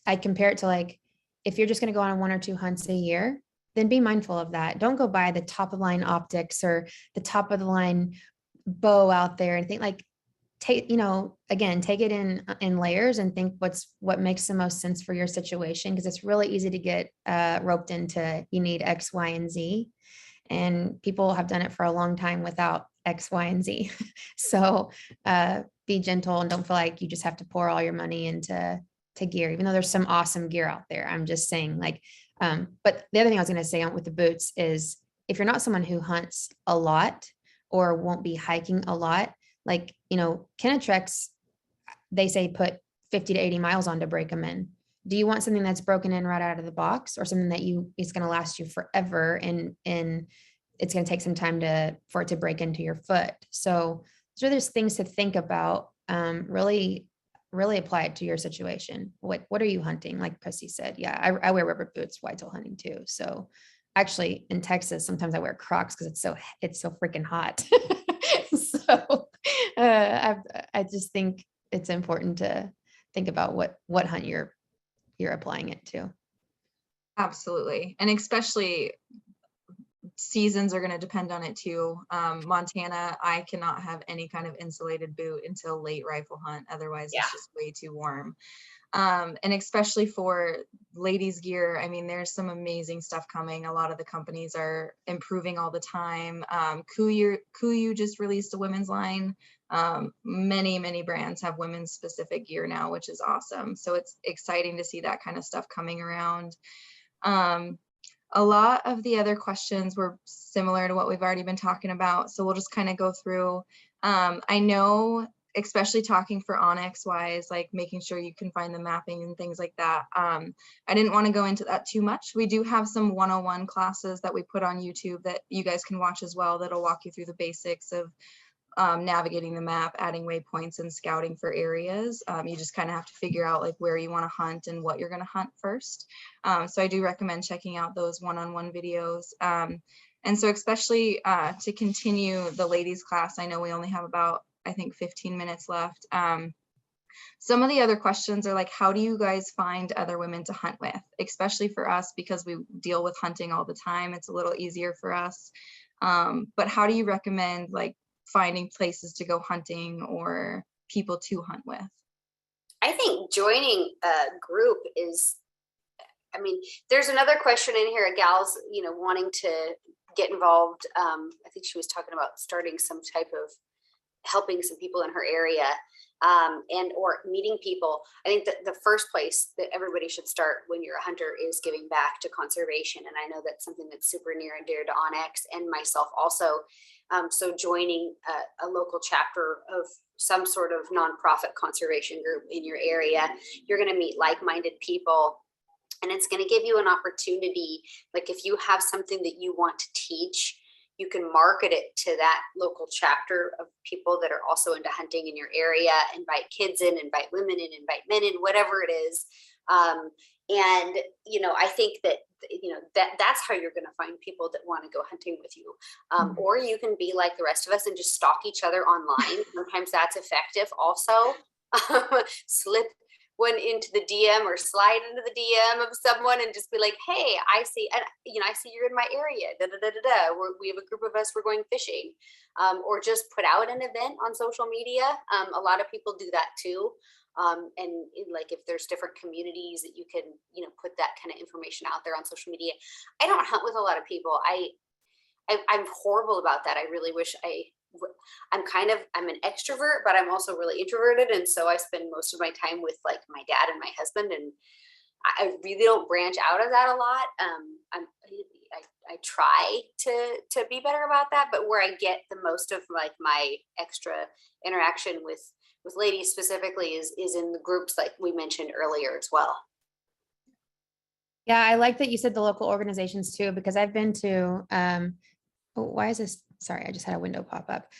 I compare it to, like, if you're just going to go on 1 or 2 hunts a year, then be mindful of that. Don't go buy the top of the line optics or the top of the line bow out there and think, like, take it in layers and think what makes the most sense for your situation. Because it's really easy to get roped into, you need X, Y, and Z. And people have done it for a long time without X, Y, and Z. So be gentle and don't feel like you just have to pour all your money into gear, even though there's some awesome gear out there. I'm just saying, like, but the other thing I was going to say with the boots is, if you're not someone who hunts a lot or won't be hiking a lot, like, Kinetrex, they say put 50 to 80 miles on to break them in. Do you want something that's broken in right out of the box, or something that is going to last you forever and it's going to take some time for it to break into your foot? So there's things to think about. Really apply it to your situation. What are you hunting? Like Kristy said, yeah, I wear rubber boots whitetail hunting too. So actually in Texas, sometimes I wear Crocs because it's so freaking hot. So I just think it's important to think about what hunt you're applying it to. Absolutely. And especially seasons are going to depend on it too. Montana, I cannot have any kind of insulated boot until late rifle hunt. Otherwise Yeah. it's just way too warm. And especially for ladies gear, I mean, there's some amazing stuff coming. A lot of the companies are improving all the time. Kuiu just released a women's line. Many brands have women's specific gear now, which is awesome. So it's exciting to see that kind of stuff coming around. A lot of the other questions were similar to what we've already been talking about. So we'll just kind of go through. I know, especially talking for onX wise, like making sure you can find the mapping and things like that. I didn't want to go into that too much. We do have some 101 classes that we put on YouTube that you guys can watch as well. That'll walk you through the basics of navigating the map, adding waypoints, and scouting for areas. You just kind of have to figure out like where you want to hunt and what you're going to hunt first. So I do recommend checking out those one-on-one videos. And so especially to continue the ladies class, I know we only have about, I think, 15 minutes left. Some of the other questions are like, how do you guys find other women to hunt with? Especially for us, because we deal with hunting all the time. It's a little easier for us. But how do you recommend like finding places to go hunting or people to hunt with? I think joining a group is, I mean, there's another question in here, a gal's, wanting to get involved. I think she was talking about starting some type of helping some people in her area, and or meeting people. I think that the first place that everybody should start when you're a hunter is giving back to conservation. And I know that's something that's super near and dear to onX and myself also. So joining a local chapter of some sort of nonprofit conservation group in your area, you're going to meet like-minded people. And it's going to give you an opportunity. Like if you have something that you want to teach, you can market it to that local chapter of people that are also into hunting in your area, invite kids in, invite women in, invite men in, whatever it is. And, I think that, that's how you're going to find people that want to go hunting with you. Or you can be like the rest of us and just stalk each other online. Sometimes that's effective also. Slip one into the DM or slide into the DM of someone and just be like, hey, I see, and I see you're in my area. We have a group of us, we're going fishing. Or just put out an event on social media. A lot of people do that too. And like if there's different communities that you can, put that kind of information out there on social media. I don't hunt with a lot of people. I'm horrible about that. I really wish I'm an extrovert, but I'm also really introverted. And so I spend most of my time with like my dad and my husband, and I really don't branch out of that a lot. I try to be better about that, but where I get the most of like my extra interaction with ladies specifically is in the groups like we mentioned earlier as well. Yeah, I like that you said the local organizations too, because I've been to, why is this? Sorry, I just had a window pop up.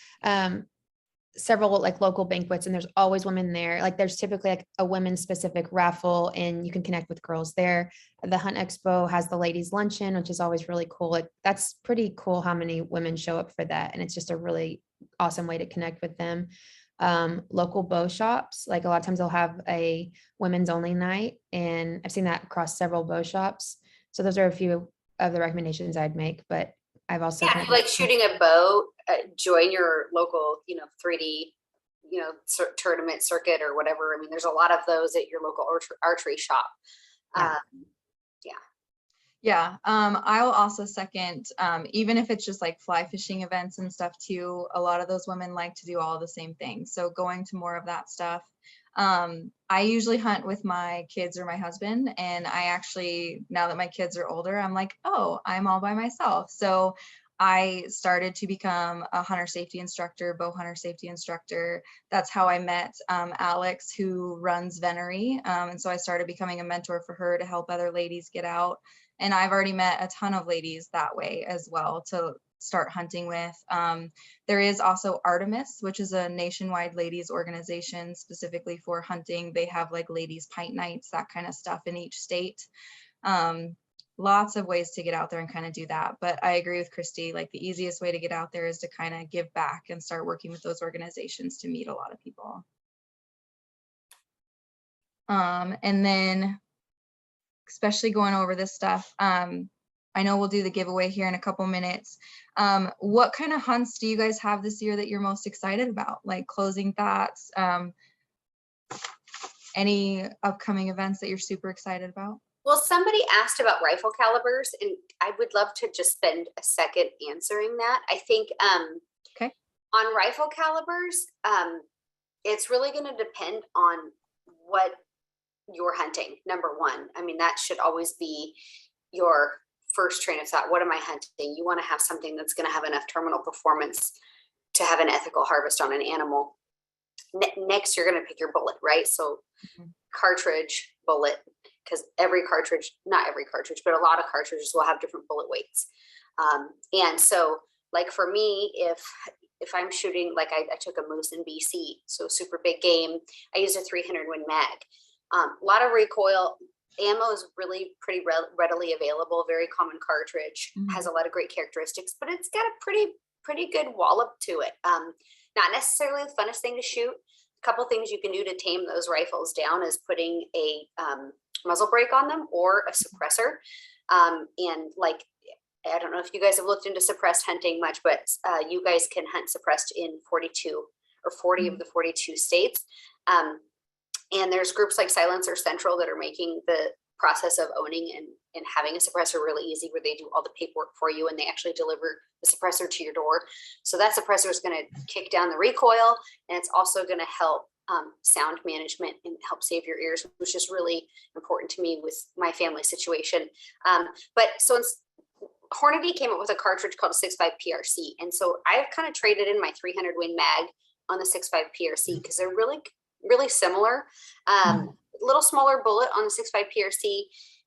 Several like local banquets, and there's always women there. Like there's typically like a women's specific raffle, and you can connect with girls there. The Hunt Expo has the ladies luncheon, which is always really cool. Like that's pretty cool how many women show up for that. And it's just a really awesome way to connect with them. Local bow shops, like a lot of times they'll have a women's only night, and I've seen that across several bow shops. So those are a few of the recommendations I'd make, but I've also if you like shooting a bow, join your local 3D tournament circuit or whatever. I mean, there's a lot of those at your local archery shop. Yeah. I'll also second, even if it's just like fly fishing events and stuff too, a lot of those women like to do all the same things. So going to more of that stuff. I usually hunt with my kids or my husband, and I actually, now that my kids are older, I'm like, oh, I'm all by myself. So I started to become a hunter safety instructor, bow hunter safety instructor. That's how I met Alex, who runs Venery. And so I started becoming a mentor for her to help other ladies get out. And I've already met a ton of ladies that way as well to start hunting with. There is also Artemis, which is a nationwide ladies organization specifically for hunting. They have like ladies pint nights, that kind of stuff in each state. lots of ways to get out there and kind of do that. But I agree with Kristy, like the easiest way to get out there is to kind of give back and start working with those organizations to meet a lot of people. And then especially going over this stuff, I know we'll do the giveaway here in a couple minutes. What kind of hunts do you guys have this year that you're most excited about? Like closing thoughts, any upcoming events that you're super excited about? Well, somebody asked about rifle calibers, and I would love to just spend a second answering that. I think Okay. On rifle calibers, it's really going to depend on what you're hunting. Number one, I mean, that should always be your first train of thought. What am I hunting? You want to have something that's going to have enough terminal performance to have an ethical harvest on an animal. Next, you're going to pick your bullet, right? So cartridge, bullet, because every cartridge, not every cartridge, but a lot of cartridges will have different bullet weights. And so like for me, if I'm shooting, like I took a moose in BC, so super big game, I used a 300 Win mag. A lot of recoil. Ammo is really pretty readily available, very common cartridge, has a lot of great characteristics, but it's got a pretty good wallop to it. Not necessarily the funnest thing to shoot. A couple things you can do to tame those rifles down is putting a muzzle brake on them or a suppressor. And like, I don't know if you guys have looked into suppressed hunting much, but you guys can hunt suppressed in 42 or 40 of the 42 states. And there's groups like Silencer Central that are making the process of owning and having a suppressor really easy, where they do all the paperwork for you and they actually deliver the suppressor to your door. So that suppressor is going to kick down the recoil, and it's also going to help sound management and help save your ears, which is really important to me with my family situation. But so Hornady came up with a cartridge called a 6.5 PRC. And so I've kind of traded in my 300 Win mag on the 6.5 PRC because they're really similar. Little smaller bullet on the 6.5 PRC,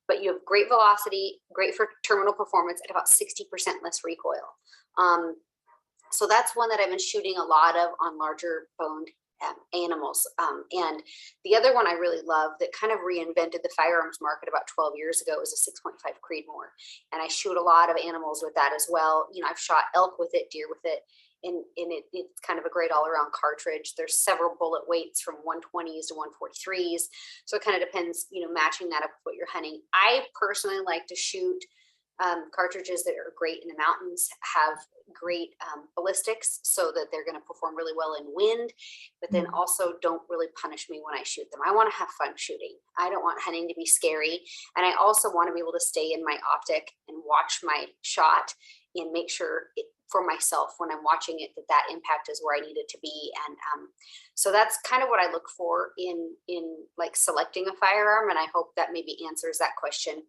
but you have great velocity, great for terminal performance at about 60% less recoil. So that's one that I've been shooting a lot of on larger boned animals. And the other one I really love that kind of reinvented the firearms market about 12 years ago is a 6.5 Creedmoor. And I shoot a lot of animals with that as well. You know, I've shot elk with it, deer with it. And it's kind of a great all-around cartridge. There's several bullet weights from 120s to 143s. So it kind of depends, you know, matching that up with what you're hunting. I personally like to shoot cartridges that are great in the mountains, have great ballistics so that they're going to perform really well in wind, but then also don't really punish me when I shoot them. I want to have fun shooting. I don't want hunting to be scary. And I also want to be able to stay in my optic and watch my shot and make sure for myself when I'm watching it that impact is where I need it to be. And so that's kind of what I look for in like selecting a firearm. And I hope that maybe answers that question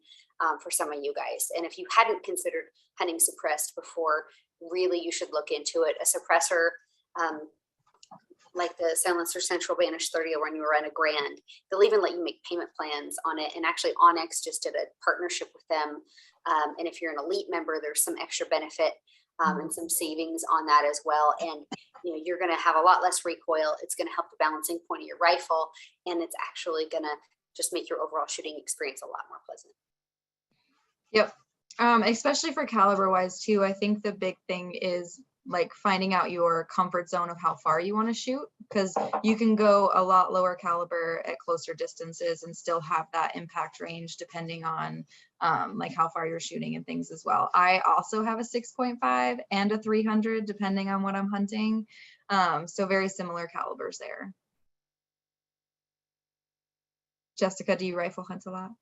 for some of you guys. And if you hadn't considered hunting suppressed before, really you should look into it. A suppressor like the Silencer Central Banish 30 will run you around $1,000. They'll even let you make payment plans on it. And actually onX just did a partnership with them. And if you're an elite member, there's some extra benefit and some savings on that as well. And you know, you're going to have a lot less recoil. It's going to help the balancing point of your rifle, and it's actually going to just make your overall shooting experience a lot more pleasant. Yep. Especially for caliber wise too, I think the big thing is like finding out your comfort zone of how far you want to shoot, because you can go a lot lower caliber at closer distances and still have that impact range depending on like how far you're shooting and things as well. I also have a 6.5 and a 300 depending on what I'm hunting. So very similar calibers there. Jessica, do you rifle hunt a lot?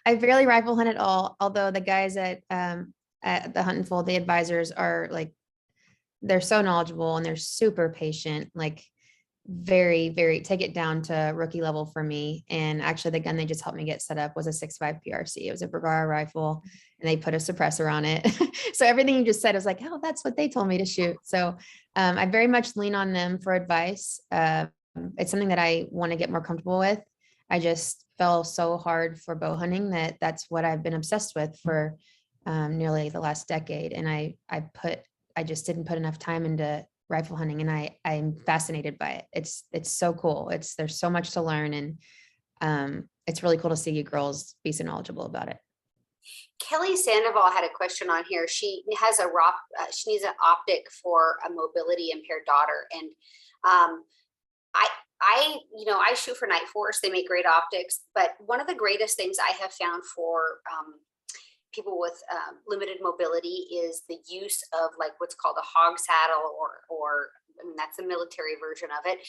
I barely rifle hunt at all, although the guys at the Huntin Fool, the advisors are like, they're so knowledgeable and they're super patient, like very, very take it down to rookie level for me. And actually the gun they just helped me get set up was a 6.5 PRC. It was a Bergara rifle and they put a suppressor on it. So everything you just said is like, oh, that's what they told me to shoot. So I very much lean on them for advice. It's something that I want to get more comfortable with. I just fell so hard for bow hunting that's what I've been obsessed with for nearly the last decade. And I just didn't put enough time into rifle hunting, and I'm fascinated by it. It's so cool. There's so much to learn, and it's really cool to see you girls be so knowledgeable about it. Kelly Sandoval had a question on here. She has she needs an optic for a mobility impaired daughter. And I shoot for Night Force. They make great optics, but one of the greatest things I have found for people with limited mobility is the use of like what's called a hog saddle, or I mean, that's the military version of it.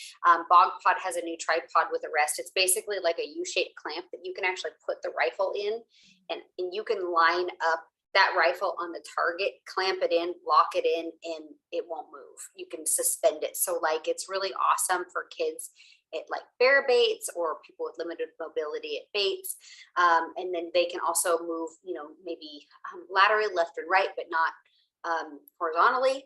BogPod has a new tripod with a rest. It's basically like a U-shaped clamp that you can actually put the rifle in, and you can line up that rifle on the target, clamp it in, lock it in, and it won't move. You can suspend it. So like, it's really awesome for kids at like bear baits or people with limited mobility at baits. And then they can also move, maybe laterally left and right, but not horizontally,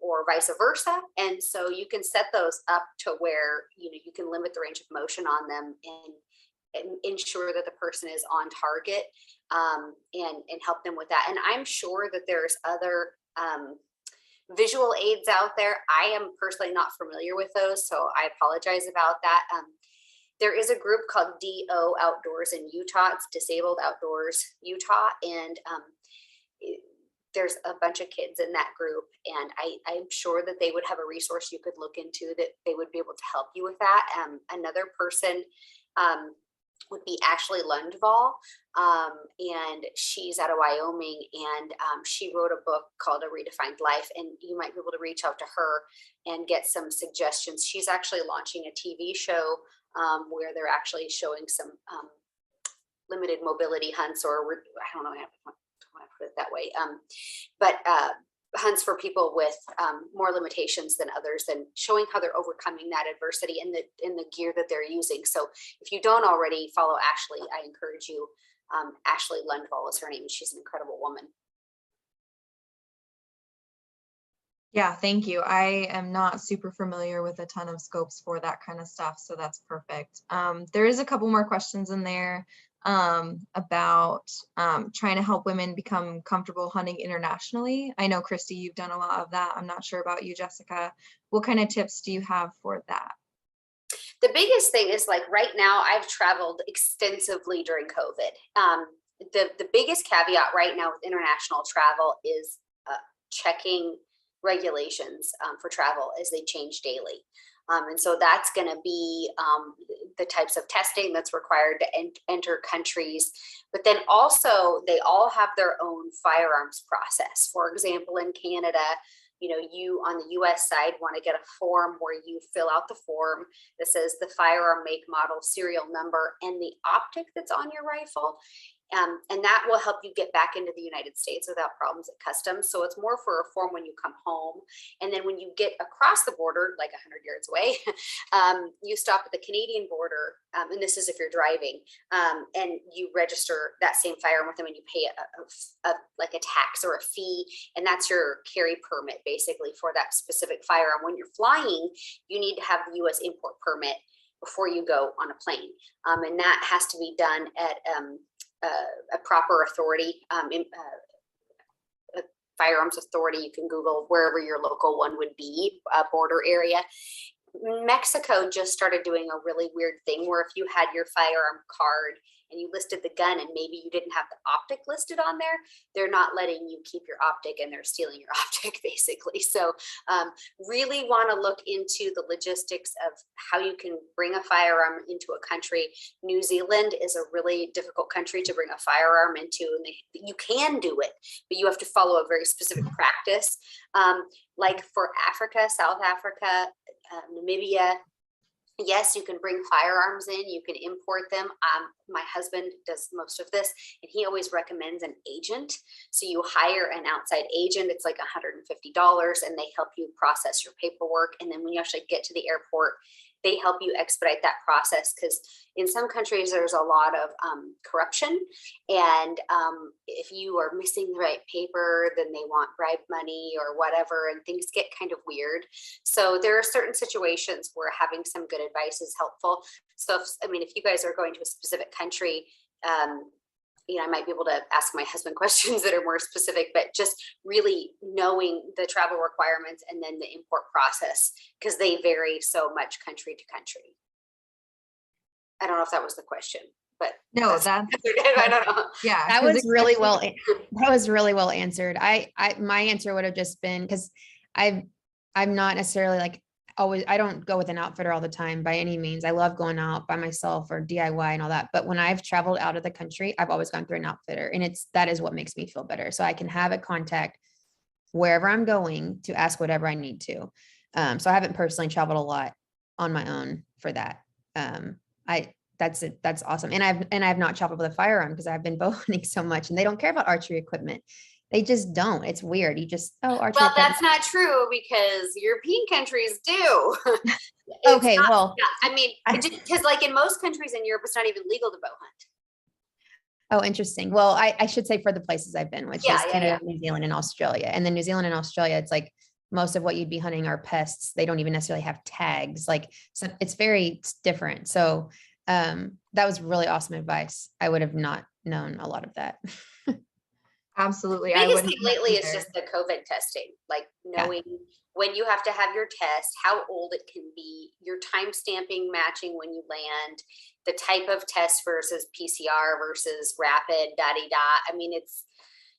or vice versa. And so you can set those up to where, you can limit the range of motion on them and ensure that the person is on target, and help them with that. And I'm sure that there's other visual aids out there. I am personally not familiar with those, so I apologize about that. There is a group called DO Outdoors in Utah. It's Disabled Outdoors Utah, and there's a bunch of kids in that group, and I'm sure that they would have a resource you could look into that they would be able to help you with that. Another person would be Ashley Lundvall, and she's out of Wyoming, and she wrote a book called A Redefined Life, and you might be able to reach out to her and get some suggestions. She's actually launching a TV show where they're actually showing some limited mobility hunts, or I don't know, I want to put it that way, but hunts for people with more limitations than others, and showing how they're overcoming that adversity in the gear that they're using. So if you don't already follow Ashley, I encourage you. Ashley Lundvall is her name. She's an incredible woman. Yeah, thank you. I am not super familiar with a ton of scopes for that kind of stuff, so that's perfect. There is a couple more questions in there about trying to help women become comfortable hunting internationally. I know, Kristy, you've done a lot of that. I'm not sure about you, Jessica. What kind of tips do you have for that? The biggest thing is, like, right now I've traveled extensively during COVID. The biggest caveat right now with international travel is checking regulations for travel as they change daily. And so that's going to be the types of testing that's required to enter countries. But then also, they all have their own firearms process. For example, in Canada, you on the US side want to get a form where you fill out the form that says the firearm, make, model, serial number, and the optic that's on your rifle. And that will help you get back into the United States without problems at customs. So it's more for a form when you come home. And then when you get across the border, like 100 yards away, you stop at the Canadian border. And this is if you're driving, and you register that same firearm with them, and you pay like a tax or a fee. And that's your carry permit basically for that specific firearm. When you're flying, you need to have the US import permit before you go on a plane. And that has to be done at a proper authority, a firearms authority. You can Google wherever your local one would be, border area. Mexico just started doing a really weird thing where if you had your firearm card and you listed the gun and maybe you didn't have the optic listed on there, they're not letting you keep your optic, and they're stealing your optic basically. So really want to look into the logistics of how you can bring a firearm into a country. New Zealand is a really difficult country to bring a firearm into, and you can do it, but you have to follow a very specific practice. Like for Africa, South Africa, Namibia, yes, you can bring firearms in, you can import them. My husband does most of this, and he always recommends an agent. So you hire an outside agent, it's like $150, and they help you process your paperwork. And then when you actually get to the airport, they help you expedite that process, because in some countries there's a lot of corruption, and if you are missing the right paper, then they want bribe money or whatever, and things get kind of weird. So there are certain situations where having some good advice is helpful. So if you guys are going to a specific country, I might be able to ask my husband questions that are more specific, but just really knowing the travel requirements and then the import process, because they vary so much country to country. I don't know if that was the question, but No, that's, I don't know. yeah. That 'cause was really well, that was really well answered. My answer would have just been, because I'm not necessarily like always, I don't go with an outfitter all the time by any means. I love going out by myself or DIY and all that. But when I've traveled out of the country, I've always gone through an outfitter, and that is what makes me feel better. So I can have a contact wherever I'm going to ask whatever I need to. So I haven't personally traveled a lot on my own for that. That's it. That's awesome. And I've not traveled with a firearm because I've been bow hunting so much, and they don't care about archery equipment. They just don't. It's weird. You just, archery Well, equipment. that's not true because European countries do. Okay, well, I mean, because like in most countries in Europe, it's not even legal to bow hunt. oh, interesting. Well, I should say for the places I've been, which is Canada, New Zealand, and Australia. And then New Zealand and Australia, it's like most of what you'd be hunting are pests. They don't even necessarily have tags. Like, so it's very different. So that was really awesome advice. I would have not known a lot of that. Absolutely. Biggest thing lately is just the COVID testing, like knowing when you have to have your test, how old it can be, your time stamping matching when you land, the type of test versus PCR versus rapid, I mean, it's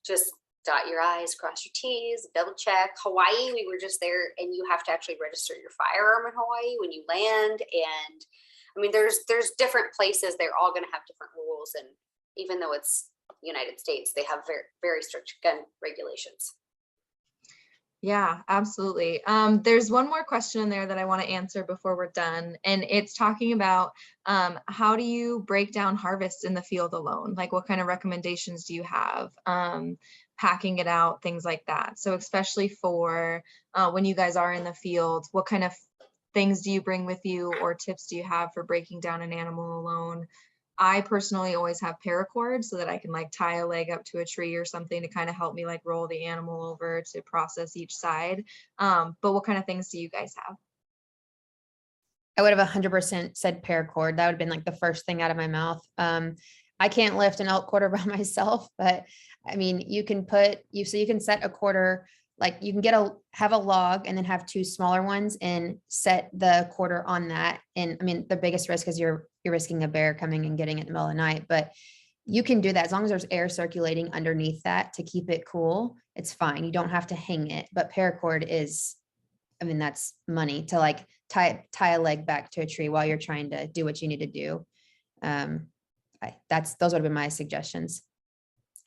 just dot your I's, cross your T's, double check. Hawaii, we were just there, and you have to actually register your firearm in Hawaii when you land. And I mean, there's different places. They're all going to have different rules. And even though it's United States, they have very, very strict gun regulations. Yeah, absolutely. There's one more question in there that I want to answer before we're done. And it's talking about how do you break down harvest in the field alone? Like, what kind of recommendations do you have? Packing it out, things like that. So especially for when you guys are in the field, what kind of things do you bring with you, or tips do you have for breaking down an animal alone? I personally always have paracord so that I can like tie a leg up to a tree or something to kind of help me like roll the animal over to process each side. But what kind of things do you guys have? I would have 100% said paracord. That would have been like the first thing out of my mouth. I can't lift an elk quarter by myself, but I mean, you can set a quarter, like you can have a log and then have two smaller ones and set the quarter on that. And I mean, the biggest risk is you're risking a bear coming and getting it in the middle of the night, but you can do that as long as there's air circulating underneath that to keep it cool. It's fine. You don't have to hang it, but paracord is, I mean, that's money to like tie a leg back to a tree while you're trying to do what you need to do. Those would have been my suggestions.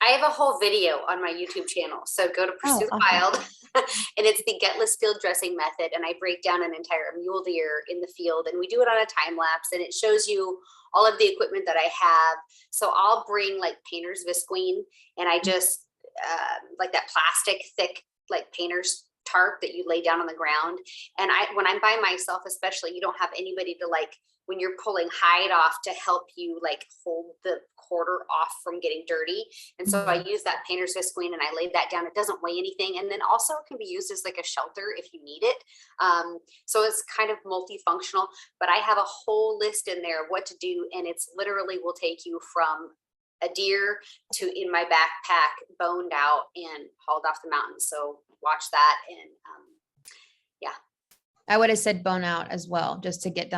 I have a whole video on my YouTube channel. So go to Pursue awesome. Wild and it's the gutless field dressing method. And I break down an entire mule deer in the field, and we do it on a time lapse, and it shows you all of the equipment that I have. So I'll bring like painter's visqueen, and I just like that plastic thick, like painter's tarp that you lay down on the ground. And when I'm by myself, especially, you don't have anybody to like, when you're pulling hide off, to help you like hold the quarter off from getting dirty. And so I use that painter's visqueen and I lay that down. It doesn't weigh anything. And then also it can be used as like a shelter if you need it. So it's kind of multifunctional, but I have a whole list in there of what to do. And it's literally will take you from a deer to in my backpack, boned out and hauled off the mountain. So watch that. And yeah. I would have said bone out as well, just to get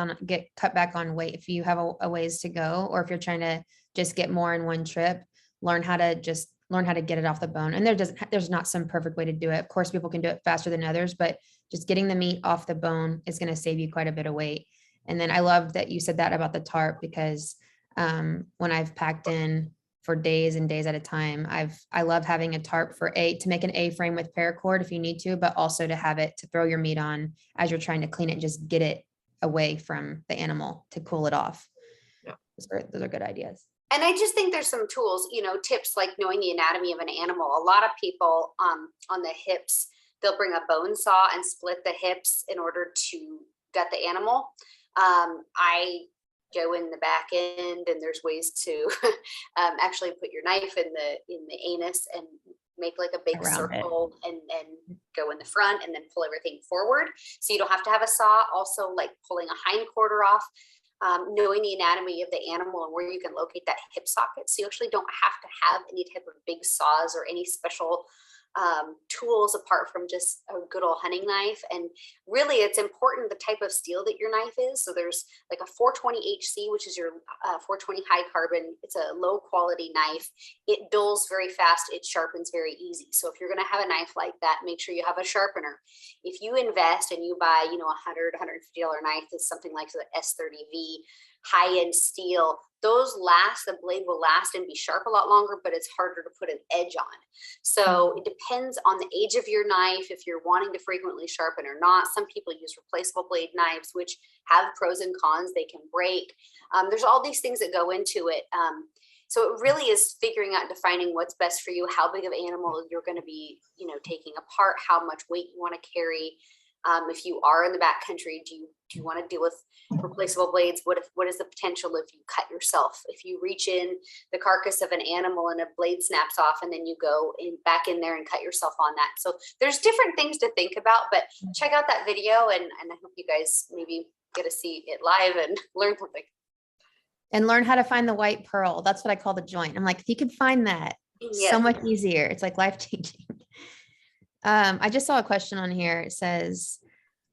cut back on weight. If you have a ways to go, or if you're trying to just get more in one trip, learn how to get it off the bone. And there's not some perfect way to do it. Of course, people can do it faster than others, but just getting the meat off the bone is going to save you quite a bit of weight. And then I love that you said that about the tarp, because when I've packed in for days and days at a time, I love having a tarp to make an A-frame with paracord if you need to, but also to have it to throw your meat on as you're trying to clean it and just get it away from the animal to cool it off. Yeah. Those are good ideas. And I just think there's some tools, tips like knowing the anatomy of an animal. A lot of people on the hips, they'll bring a bone saw and split the hips in order to gut the animal. I go in the back end, and there's ways to actually put your knife in the anus and make like a big circle and go in the front and then pull everything forward. So you don't have to have a saw. Also, like pulling a hind quarter off, knowing the anatomy of the animal and where you can locate that hip socket. So you actually don't have to have any type of big saws or any special tools apart from just a good old hunting knife. And really, it's important the type of steel that your knife is. So there's like a 420 HC, which is your 420 high carbon. It's a low quality knife. It dulls very fast. It sharpens very easy. So if you're going to have a knife like that, make sure you have a sharpener. If you invest and you buy, $100, $150 knife, that's something like the S30V, high-end steel, those last, the blade will last and be sharp a lot longer, but it's harder to put an edge on. So it depends on the age of your knife, if you're wanting to frequently sharpen or not. Some people use replaceable blade knives, which have pros and cons. They can break. There's all these things that go into it. So it really is figuring out, defining what's best for you, how big of an animal you're going to be, taking apart, how much weight you want to carry. If you are in the backcountry, do you want to deal with replaceable blades? What is the potential if you cut yourself? If you reach in the carcass of an animal and a blade snaps off, and then you go back in there and cut yourself on that. So there's different things to think about, but check out that video, and I hope you guys maybe get to see it live and learn something. And learn how to find the white pearl. That's what I call the joint. I'm like, if you could find that, Yes. so much easier. It's like life-changing. I just saw a question on here. It says,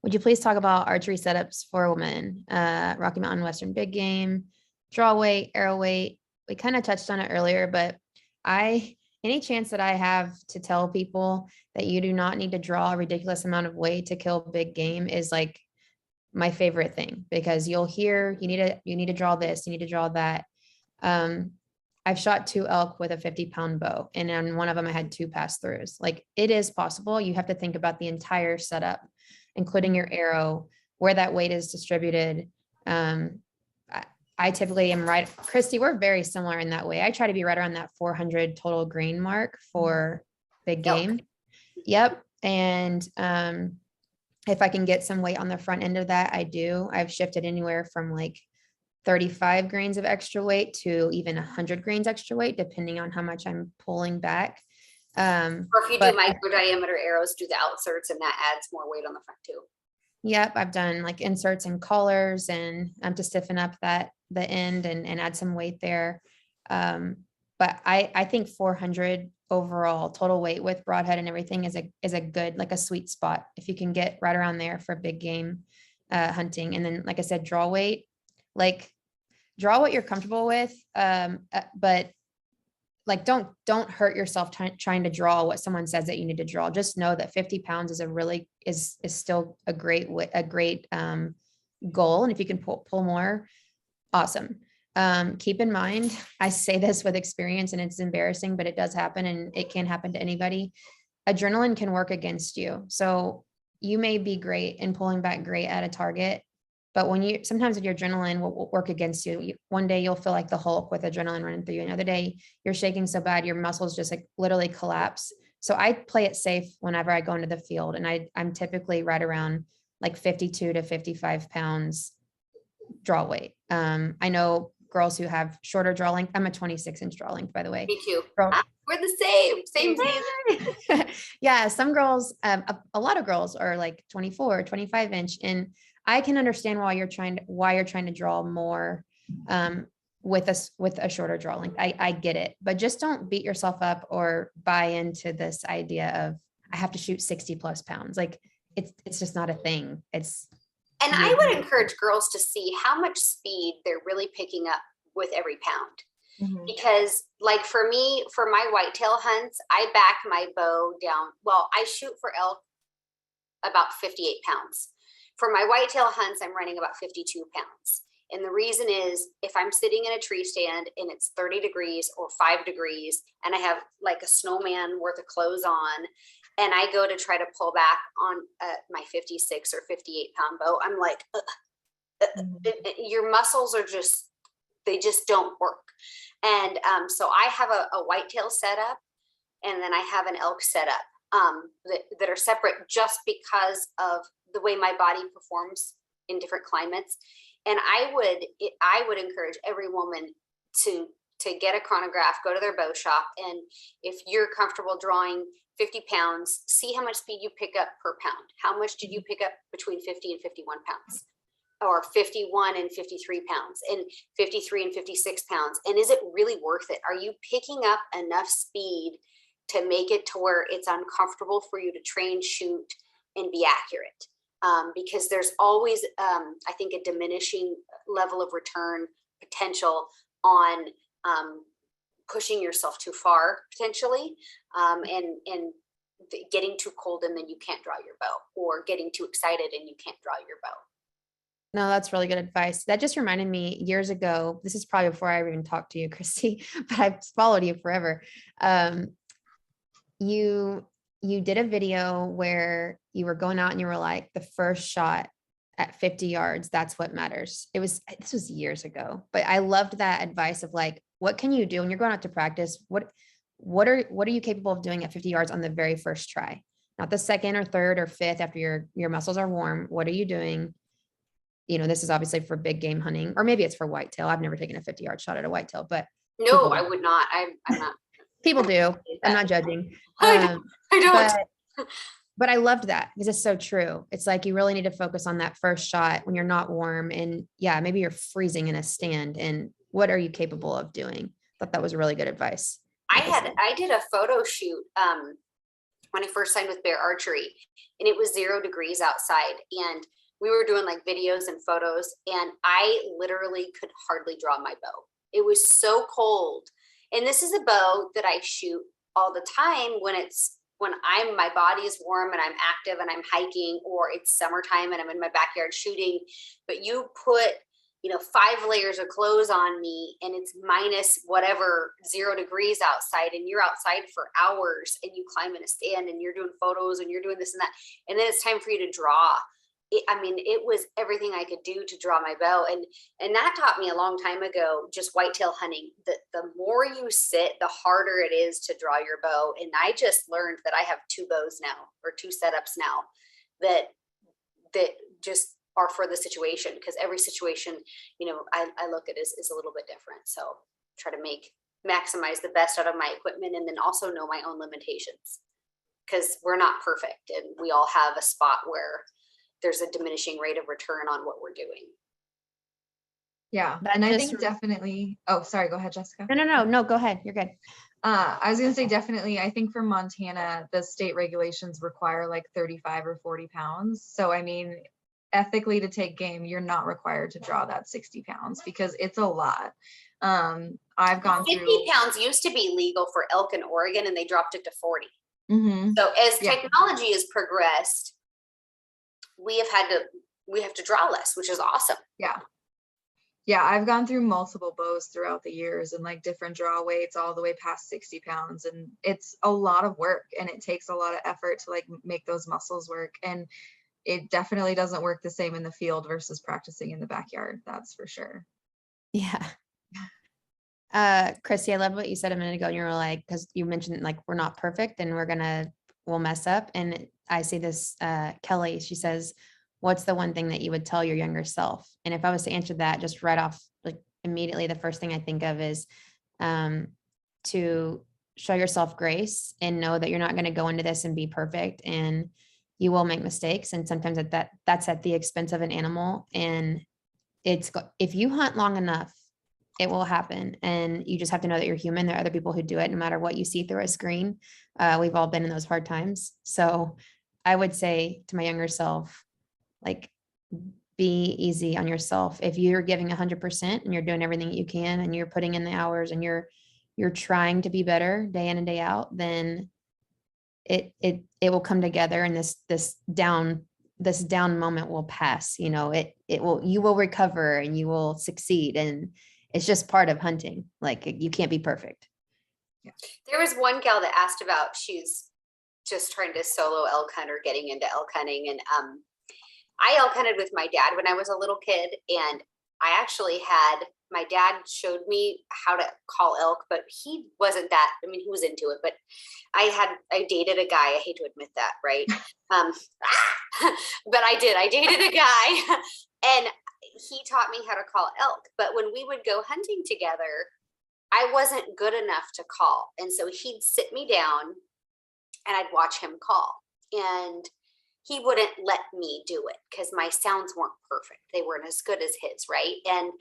would you please talk about archery setups for a woman? Rocky Mountain Western big game, draw weight, arrow weight. We kind of touched on it earlier, but any chance that I have to tell people that you do not need to draw a ridiculous amount of weight to kill big game is like my favorite thing, because you'll hear you need to draw this, you need to draw that. I've shot 2 elk with a 50-pound bow, and on one of them I had 2 pass-throughs. Like, it is possible. You have to think about the entire setup, including your arrow, where that weight is distributed. I typically am right. Kristy, we're very similar in that way. I try to be right around that 400 total grain mark for big game. Yep. And if I can get some weight on the front end of that, I do. I've shifted anywhere from like 35 grains of extra weight to even 100 grains extra weight, depending on how much I'm pulling back. Or if you do micro diameter arrows, do the outserts, and that adds more weight on the front too. Yep, I've done like inserts and collars, and to stiffen up the end and add some weight there. But I think 400 overall total weight with broadhead and everything is a good, like a sweet spot if you can get right around there for big game hunting. And then, like I said, draw weight, like draw what you're comfortable with, but like don't hurt yourself trying to draw what someone says that you need to draw. Just know that 50 pounds is still a great goal, and if you can pull more, awesome. Keep in mind, I say this with experience, and it's embarrassing, but it does happen, and it can happen to anybody. Adrenaline can work against you. So you may be great and pulling back great at a target, but sometimes if your adrenaline will work against you, one day you'll feel like the Hulk with adrenaline running through you. Another day you're shaking so bad, your muscles just like literally collapse. So I play it safe whenever I go into the field, and I'm typically right around like 52 to 55 pounds draw weight. I know girls who have shorter draw length. I'm a 26-inch draw length, by the way. Me too. We're the same. Yeah, some girls, a lot of girls are like 24, 25-inch, and I can understand why you're trying to draw more with a shorter draw length. I get it, but just don't beat yourself up or buy into this idea of I have to shoot 60 plus pounds. Like it's just not a thing. And I would encourage girls to see how much speed they're really picking up with every pound. Mhm. Because like for me, for my whitetail hunts, I back my bow down. Well, I shoot for elk about 58 pounds. For my whitetail hunts, I'm running about 52 pounds. And the reason is if I'm sitting in a tree stand and it's 30 degrees or 5 degrees, and I have like a snowman worth of clothes on, and I go to try to pull back on my 56 or 58 pound bow, I'm like, your muscles are they just don't work. And so I have a whitetail setup, and then I have an elk setup that are separate just because of the way my body performs in different climates. And I would encourage every woman to get a chronograph, go to their bow shop, and if you're comfortable drawing 50 pounds, see how much speed you pick up per pound. How much did you pick up between 50 and 51 pounds? Or 51 and 53 pounds, and 53 and 56 pounds? And is it really worth it? Are you picking up enough speed to make it to where it's uncomfortable for you to train, shoot, and be accurate. Because there's always, I think, a diminishing level of return potential on pushing yourself too far potentially, and getting too cold and then you can't draw your bow, or getting too excited and you can't draw your bow. No, that's really good advice. That just reminded me years ago, this is probably before I even talked to you, Kristy, but I've followed you forever. You did a video where you were going out and you were like, the first shot at 50 yards, that's what matters. This was years ago, but I loved that advice of like, what can you do when you're going out to practice? What are you capable of doing at 50 yards on the very first try? Not the second or third or fifth after your muscles are warm. What are you doing? You know, this is obviously for big game hunting, or maybe it's for whitetail. I've never taken a 50-yard shot at a whitetail, but No, I would not. I'm not. People do. I'm not judging. I don't. But I loved that because it's so true. It's like, you really need to focus on that first shot when you're not warm, and yeah, maybe you're freezing in a stand, and what are you capable of doing? I thought that was really good advice. I did a photo shoot when I first signed with Bear Archery, and it was 0 degrees outside, and we were doing like videos and photos, and I literally could hardly draw my bow. It was so cold. And this is a bow that I shoot all the time when my body is warm and I'm active and I'm hiking, or it's summertime and I'm in my backyard shooting. But you put, 5 layers of clothes on me and it's minus whatever 0 degrees outside, and you're outside for hours and you climb in a stand and you're doing photos and you're doing this and that. And then it's time for you to draw. It was everything I could do to draw my bow. And that taught me a long time ago, just whitetail hunting, that the more you sit, the harder it is to draw your bow. And I just learned that I have 2 bows now, or 2 setups now, that just are for the situation, because every situation, I look at is a little bit different. So try to maximize the best out of my equipment, and then also know my own limitations, because we're not perfect and we all have a spot where there's a diminishing rate of return on what we're doing. Yeah. That And I just think definitely, oh, sorry, go ahead, Jessica. No, go ahead. You're good. I was going to say, definitely, I think for Montana, the state regulations require like 35 or 40 pounds. So, ethically, to take game, you're not required to draw that 60 pounds because it's a lot. I've gone 50 through. pounds used to be legal for elk in Oregon, and they dropped it to 40. Mm-hmm. So as technology has progressed, we have to draw less, which is awesome. Yeah, I've gone through multiple bows throughout the years, and like different draw weights all the way past 60 pounds. And it's a lot of work, and it takes a lot of effort to like make those muscles work. And it definitely doesn't work the same in the field versus practicing in the backyard. That's for sure. Yeah. Kristy, I love what you said a minute ago. And you were like, because you mentioned like, we're not perfect and we'll mess up. And I see this, Kelly, she says, what's the one thing that you would tell your younger self? And if I was to answer that just right off, like immediately, the first thing I think of is to show yourself grace and know that you're not going to go into this and be perfect, and you will make mistakes. And sometimes that's at the expense of an animal. And if you hunt long enough, it will happen. And you just have to know that you're human. There are other people who do it no matter what you see through a screen. We've all been in those hard times. So I would say to my younger self, like, be easy on yourself. If you're giving 100% and you're doing everything you can and you're putting in the hours and you're trying to be better day in and day out, then it will come together, and this down moment will pass. You will recover and you will succeed. And it's just part of hunting. Like, you can't be perfect. Yeah. There was one gal that asked about, she's just trying to solo elk hunt or getting into elk hunting. And I elk hunted with my dad when I was a little kid. And I actually my dad showed me how to call elk, but he wasn't that, he was into it, but I dated a guy. I hate to admit that, right? But I dated a guy and he taught me how to call elk. But when we would go hunting together, I wasn't good enough to call. And so he'd sit me down and I'd watch him call. And he wouldn't let me do it because my sounds weren't perfect. They weren't as good as his, right? And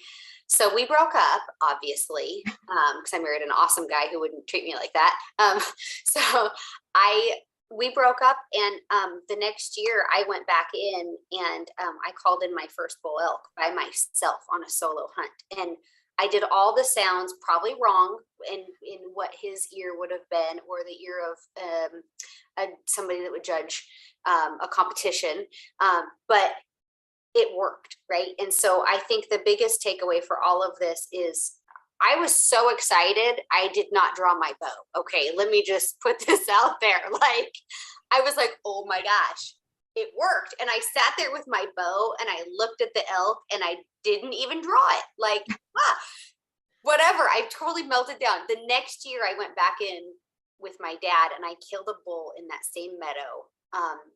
so we broke up, obviously, because I married an awesome guy who wouldn't treat me like that. So we broke up, and the next year I went back in and I called in my first bull elk by myself on a solo hunt. And I did all the sounds probably wrong in what his ear would have been, or the ear of somebody that would judge a competition. But it worked, right? And so I think the biggest takeaway for all of this is I was so excited, I did not draw my bow. Okay, let me just put this out there. Like, I was like, oh my gosh, it worked. And I sat there with my bow and I looked at the elk and I didn't even draw it. Like, whatever, I totally melted down. The next year I went back in with my dad and I killed a bull in that same meadow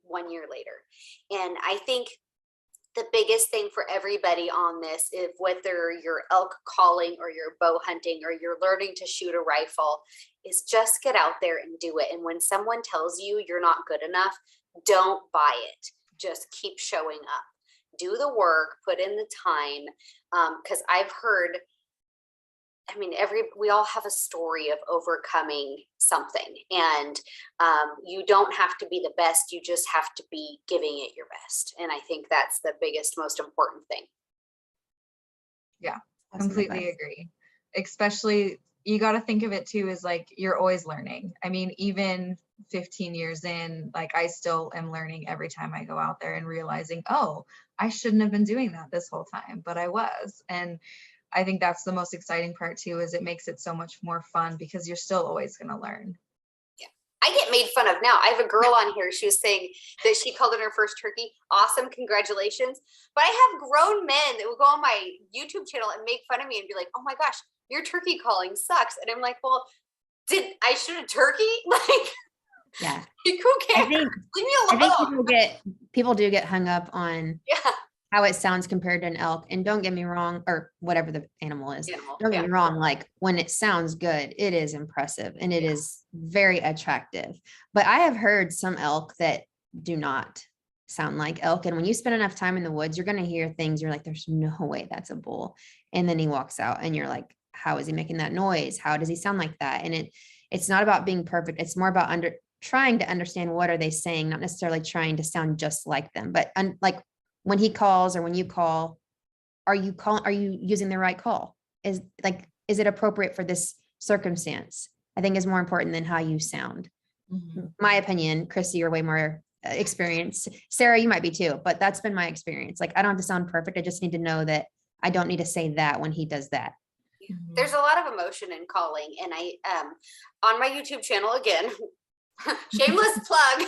1 year later. And I think the biggest thing for everybody on this, if whether you're elk calling or you're bow hunting or you're learning to shoot a rifle, is just get out there and do it. And when someone tells you you're not good enough, don't buy it. Just keep showing up. Do the work, put in the time. Because I've heard, I mean, we all have a story of overcoming something, and you don't have to be the best. You just have to be giving it your best. And I think that's the biggest, most important thing. Yeah, completely agree. Especially, you got to think of it too, as like, you're always learning. I mean, even 15 years in, like, I still am learning every time I go out there and realizing, oh, I shouldn't have been doing that this whole time, but I was. And I think that's the most exciting part too, is it makes it so much more fun because you're still always going to learn. Yeah. I get made fun of now. I have a girl on here. She was saying that she called in her first turkey. Awesome. Congratulations. But I have grown men that will go on my YouTube channel and make fun of me and be like, oh my gosh, your turkey calling sucks. And I'm like, well, did I shoot a turkey? Like, Yeah. Who cares? Leave me alone. I think people do get hung up on Yeah. how it sounds compared to an elk. And don't get me wrong, or whatever the animal is. Don't get me wrong. Like, when it sounds good, it is impressive and it is very attractive. But I have heard some elk that do not sound like elk. And when you spend enough time in the woods, you're going to hear things. You're like, there's no way that's a bull. And then he walks out and you're like, how is he making that noise? How does he sound like that? And it's not about being perfect. It's more about trying to understand, what are they saying? Not necessarily trying to sound just like them, but like, when he calls or when you call, are you using the right call? Is it appropriate for this circumstance? I think is more important than how you sound. Mm-hmm. My opinion. Kristy, you're way more experienced. Sarah, you might be too, but that's been my experience. Like, I don't have to sound perfect. I just need to know that I don't need to say that when he does that. There's a lot of emotion in calling. And I, on my YouTube channel, again, shameless plug,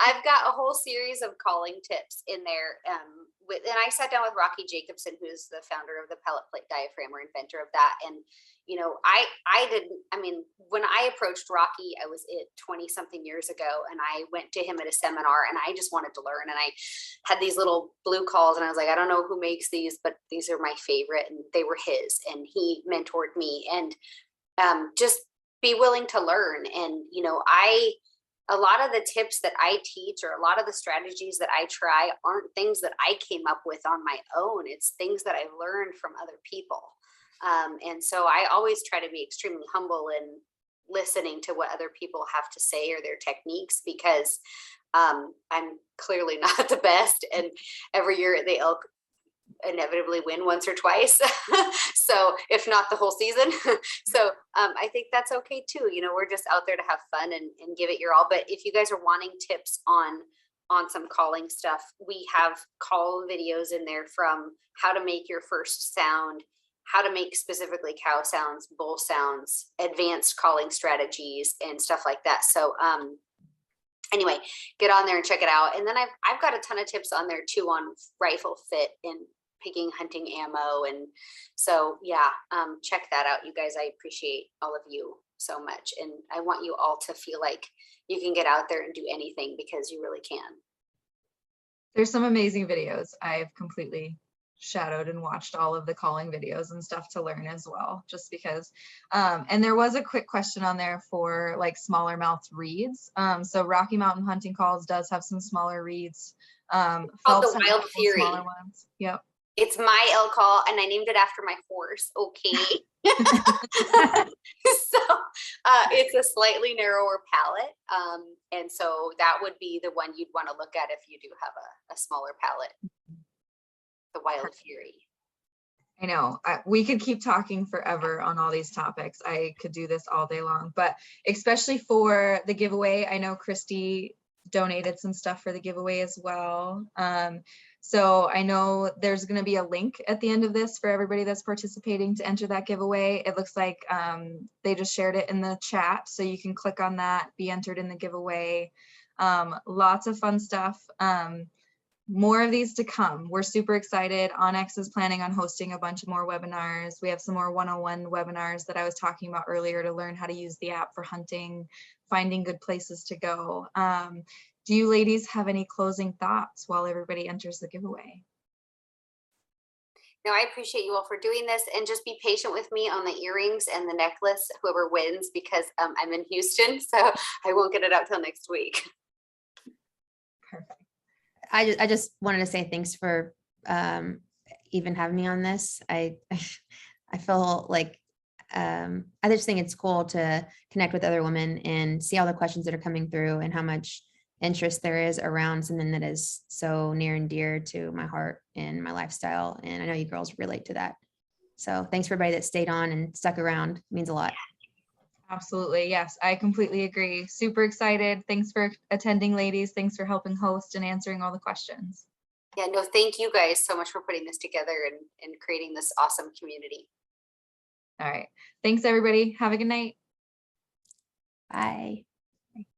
I've got a whole series of calling tips in there. And I sat down with Rocky Jacobson, who's the founder of the pellet plate diaphragm, or inventor of that. And, you know, when I approached Rocky, I was 20 something years ago, and I went to him at a seminar and I just wanted to learn. And I had these little blue calls and I was like, I don't know who makes these, but these are my favorite. And they were his, and he mentored me. And just be willing to learn. And, you know, a lot of the tips that I teach, or a lot of the strategies that I try, aren't things that I came up with on my own. It's things that I've learned from other people. And so I always try to be extremely humble in listening to what other people have to say, or their techniques, because I'm clearly not the best. And every year the elk inevitably win once or twice. So if not the whole season. So I think that's okay too. You know, we're just out there to have fun and give it your all. But if you guys are wanting tips on some calling stuff, we have call videos in there, from how to make your first sound, how to make specifically cow sounds, bull sounds, advanced calling strategies, and stuff like that. So anyway, get on there and check it out. And then I've got a ton of tips on there too, on rifle fit and picking hunting ammo. And so, yeah, check that out, you guys. I appreciate all of you so much. And I want you all to feel like you can get out there and do anything, because you really can. There's some amazing videos. I've completely shadowed and watched all of the calling videos and stuff to learn as well, just because. And there was a quick question on there for like smaller mouth reeds. So Rocky Mountain Hunting Calls does have some smaller reeds. Called Phelps the has Wild some Fury. smaller ones. Yep. It's my elk call, and I named it after my horse. Okay. So it's a slightly narrower palette. And so that would be the one you'd want to look at if you do have a smaller palette. The Wild Fury. I know we could keep talking forever on all these topics. I could do this all day long, but especially for the giveaway, I know Kristy donated some stuff for the giveaway as well. So I know there's going to be a link at the end of this for everybody that's participating to enter that giveaway. It looks like they just shared it in the chat, so you can click on that, be entered in the giveaway. Lots of fun stuff. More of these to come. We're super excited. onX is planning on hosting a bunch of more webinars. We have some more 101 webinars that I was talking about earlier to learn how to use the app for hunting, finding good places to go. Do you ladies have any closing thoughts while everybody enters the giveaway? No, I appreciate you all for doing this, and just be patient with me on the earrings and the necklace, whoever wins, because I'm in Houston, so I won't get it out till next week. Perfect. I just wanted to say thanks for even having me on this. I feel like I just think it's cool to connect with other women and see all the questions that are coming through and how much interest there is around something that is so near and dear to my heart and my lifestyle. And I know you girls relate to that. So thanks for everybody that stayed on and stuck around. It means a lot. Absolutely. Yes, I completely agree. Super excited. Thanks for attending, ladies. Thanks for helping host and answering all the questions. Yeah, no, thank you guys so much for putting this together and creating this awesome community. All right. Thanks, everybody. Have a good night. Bye.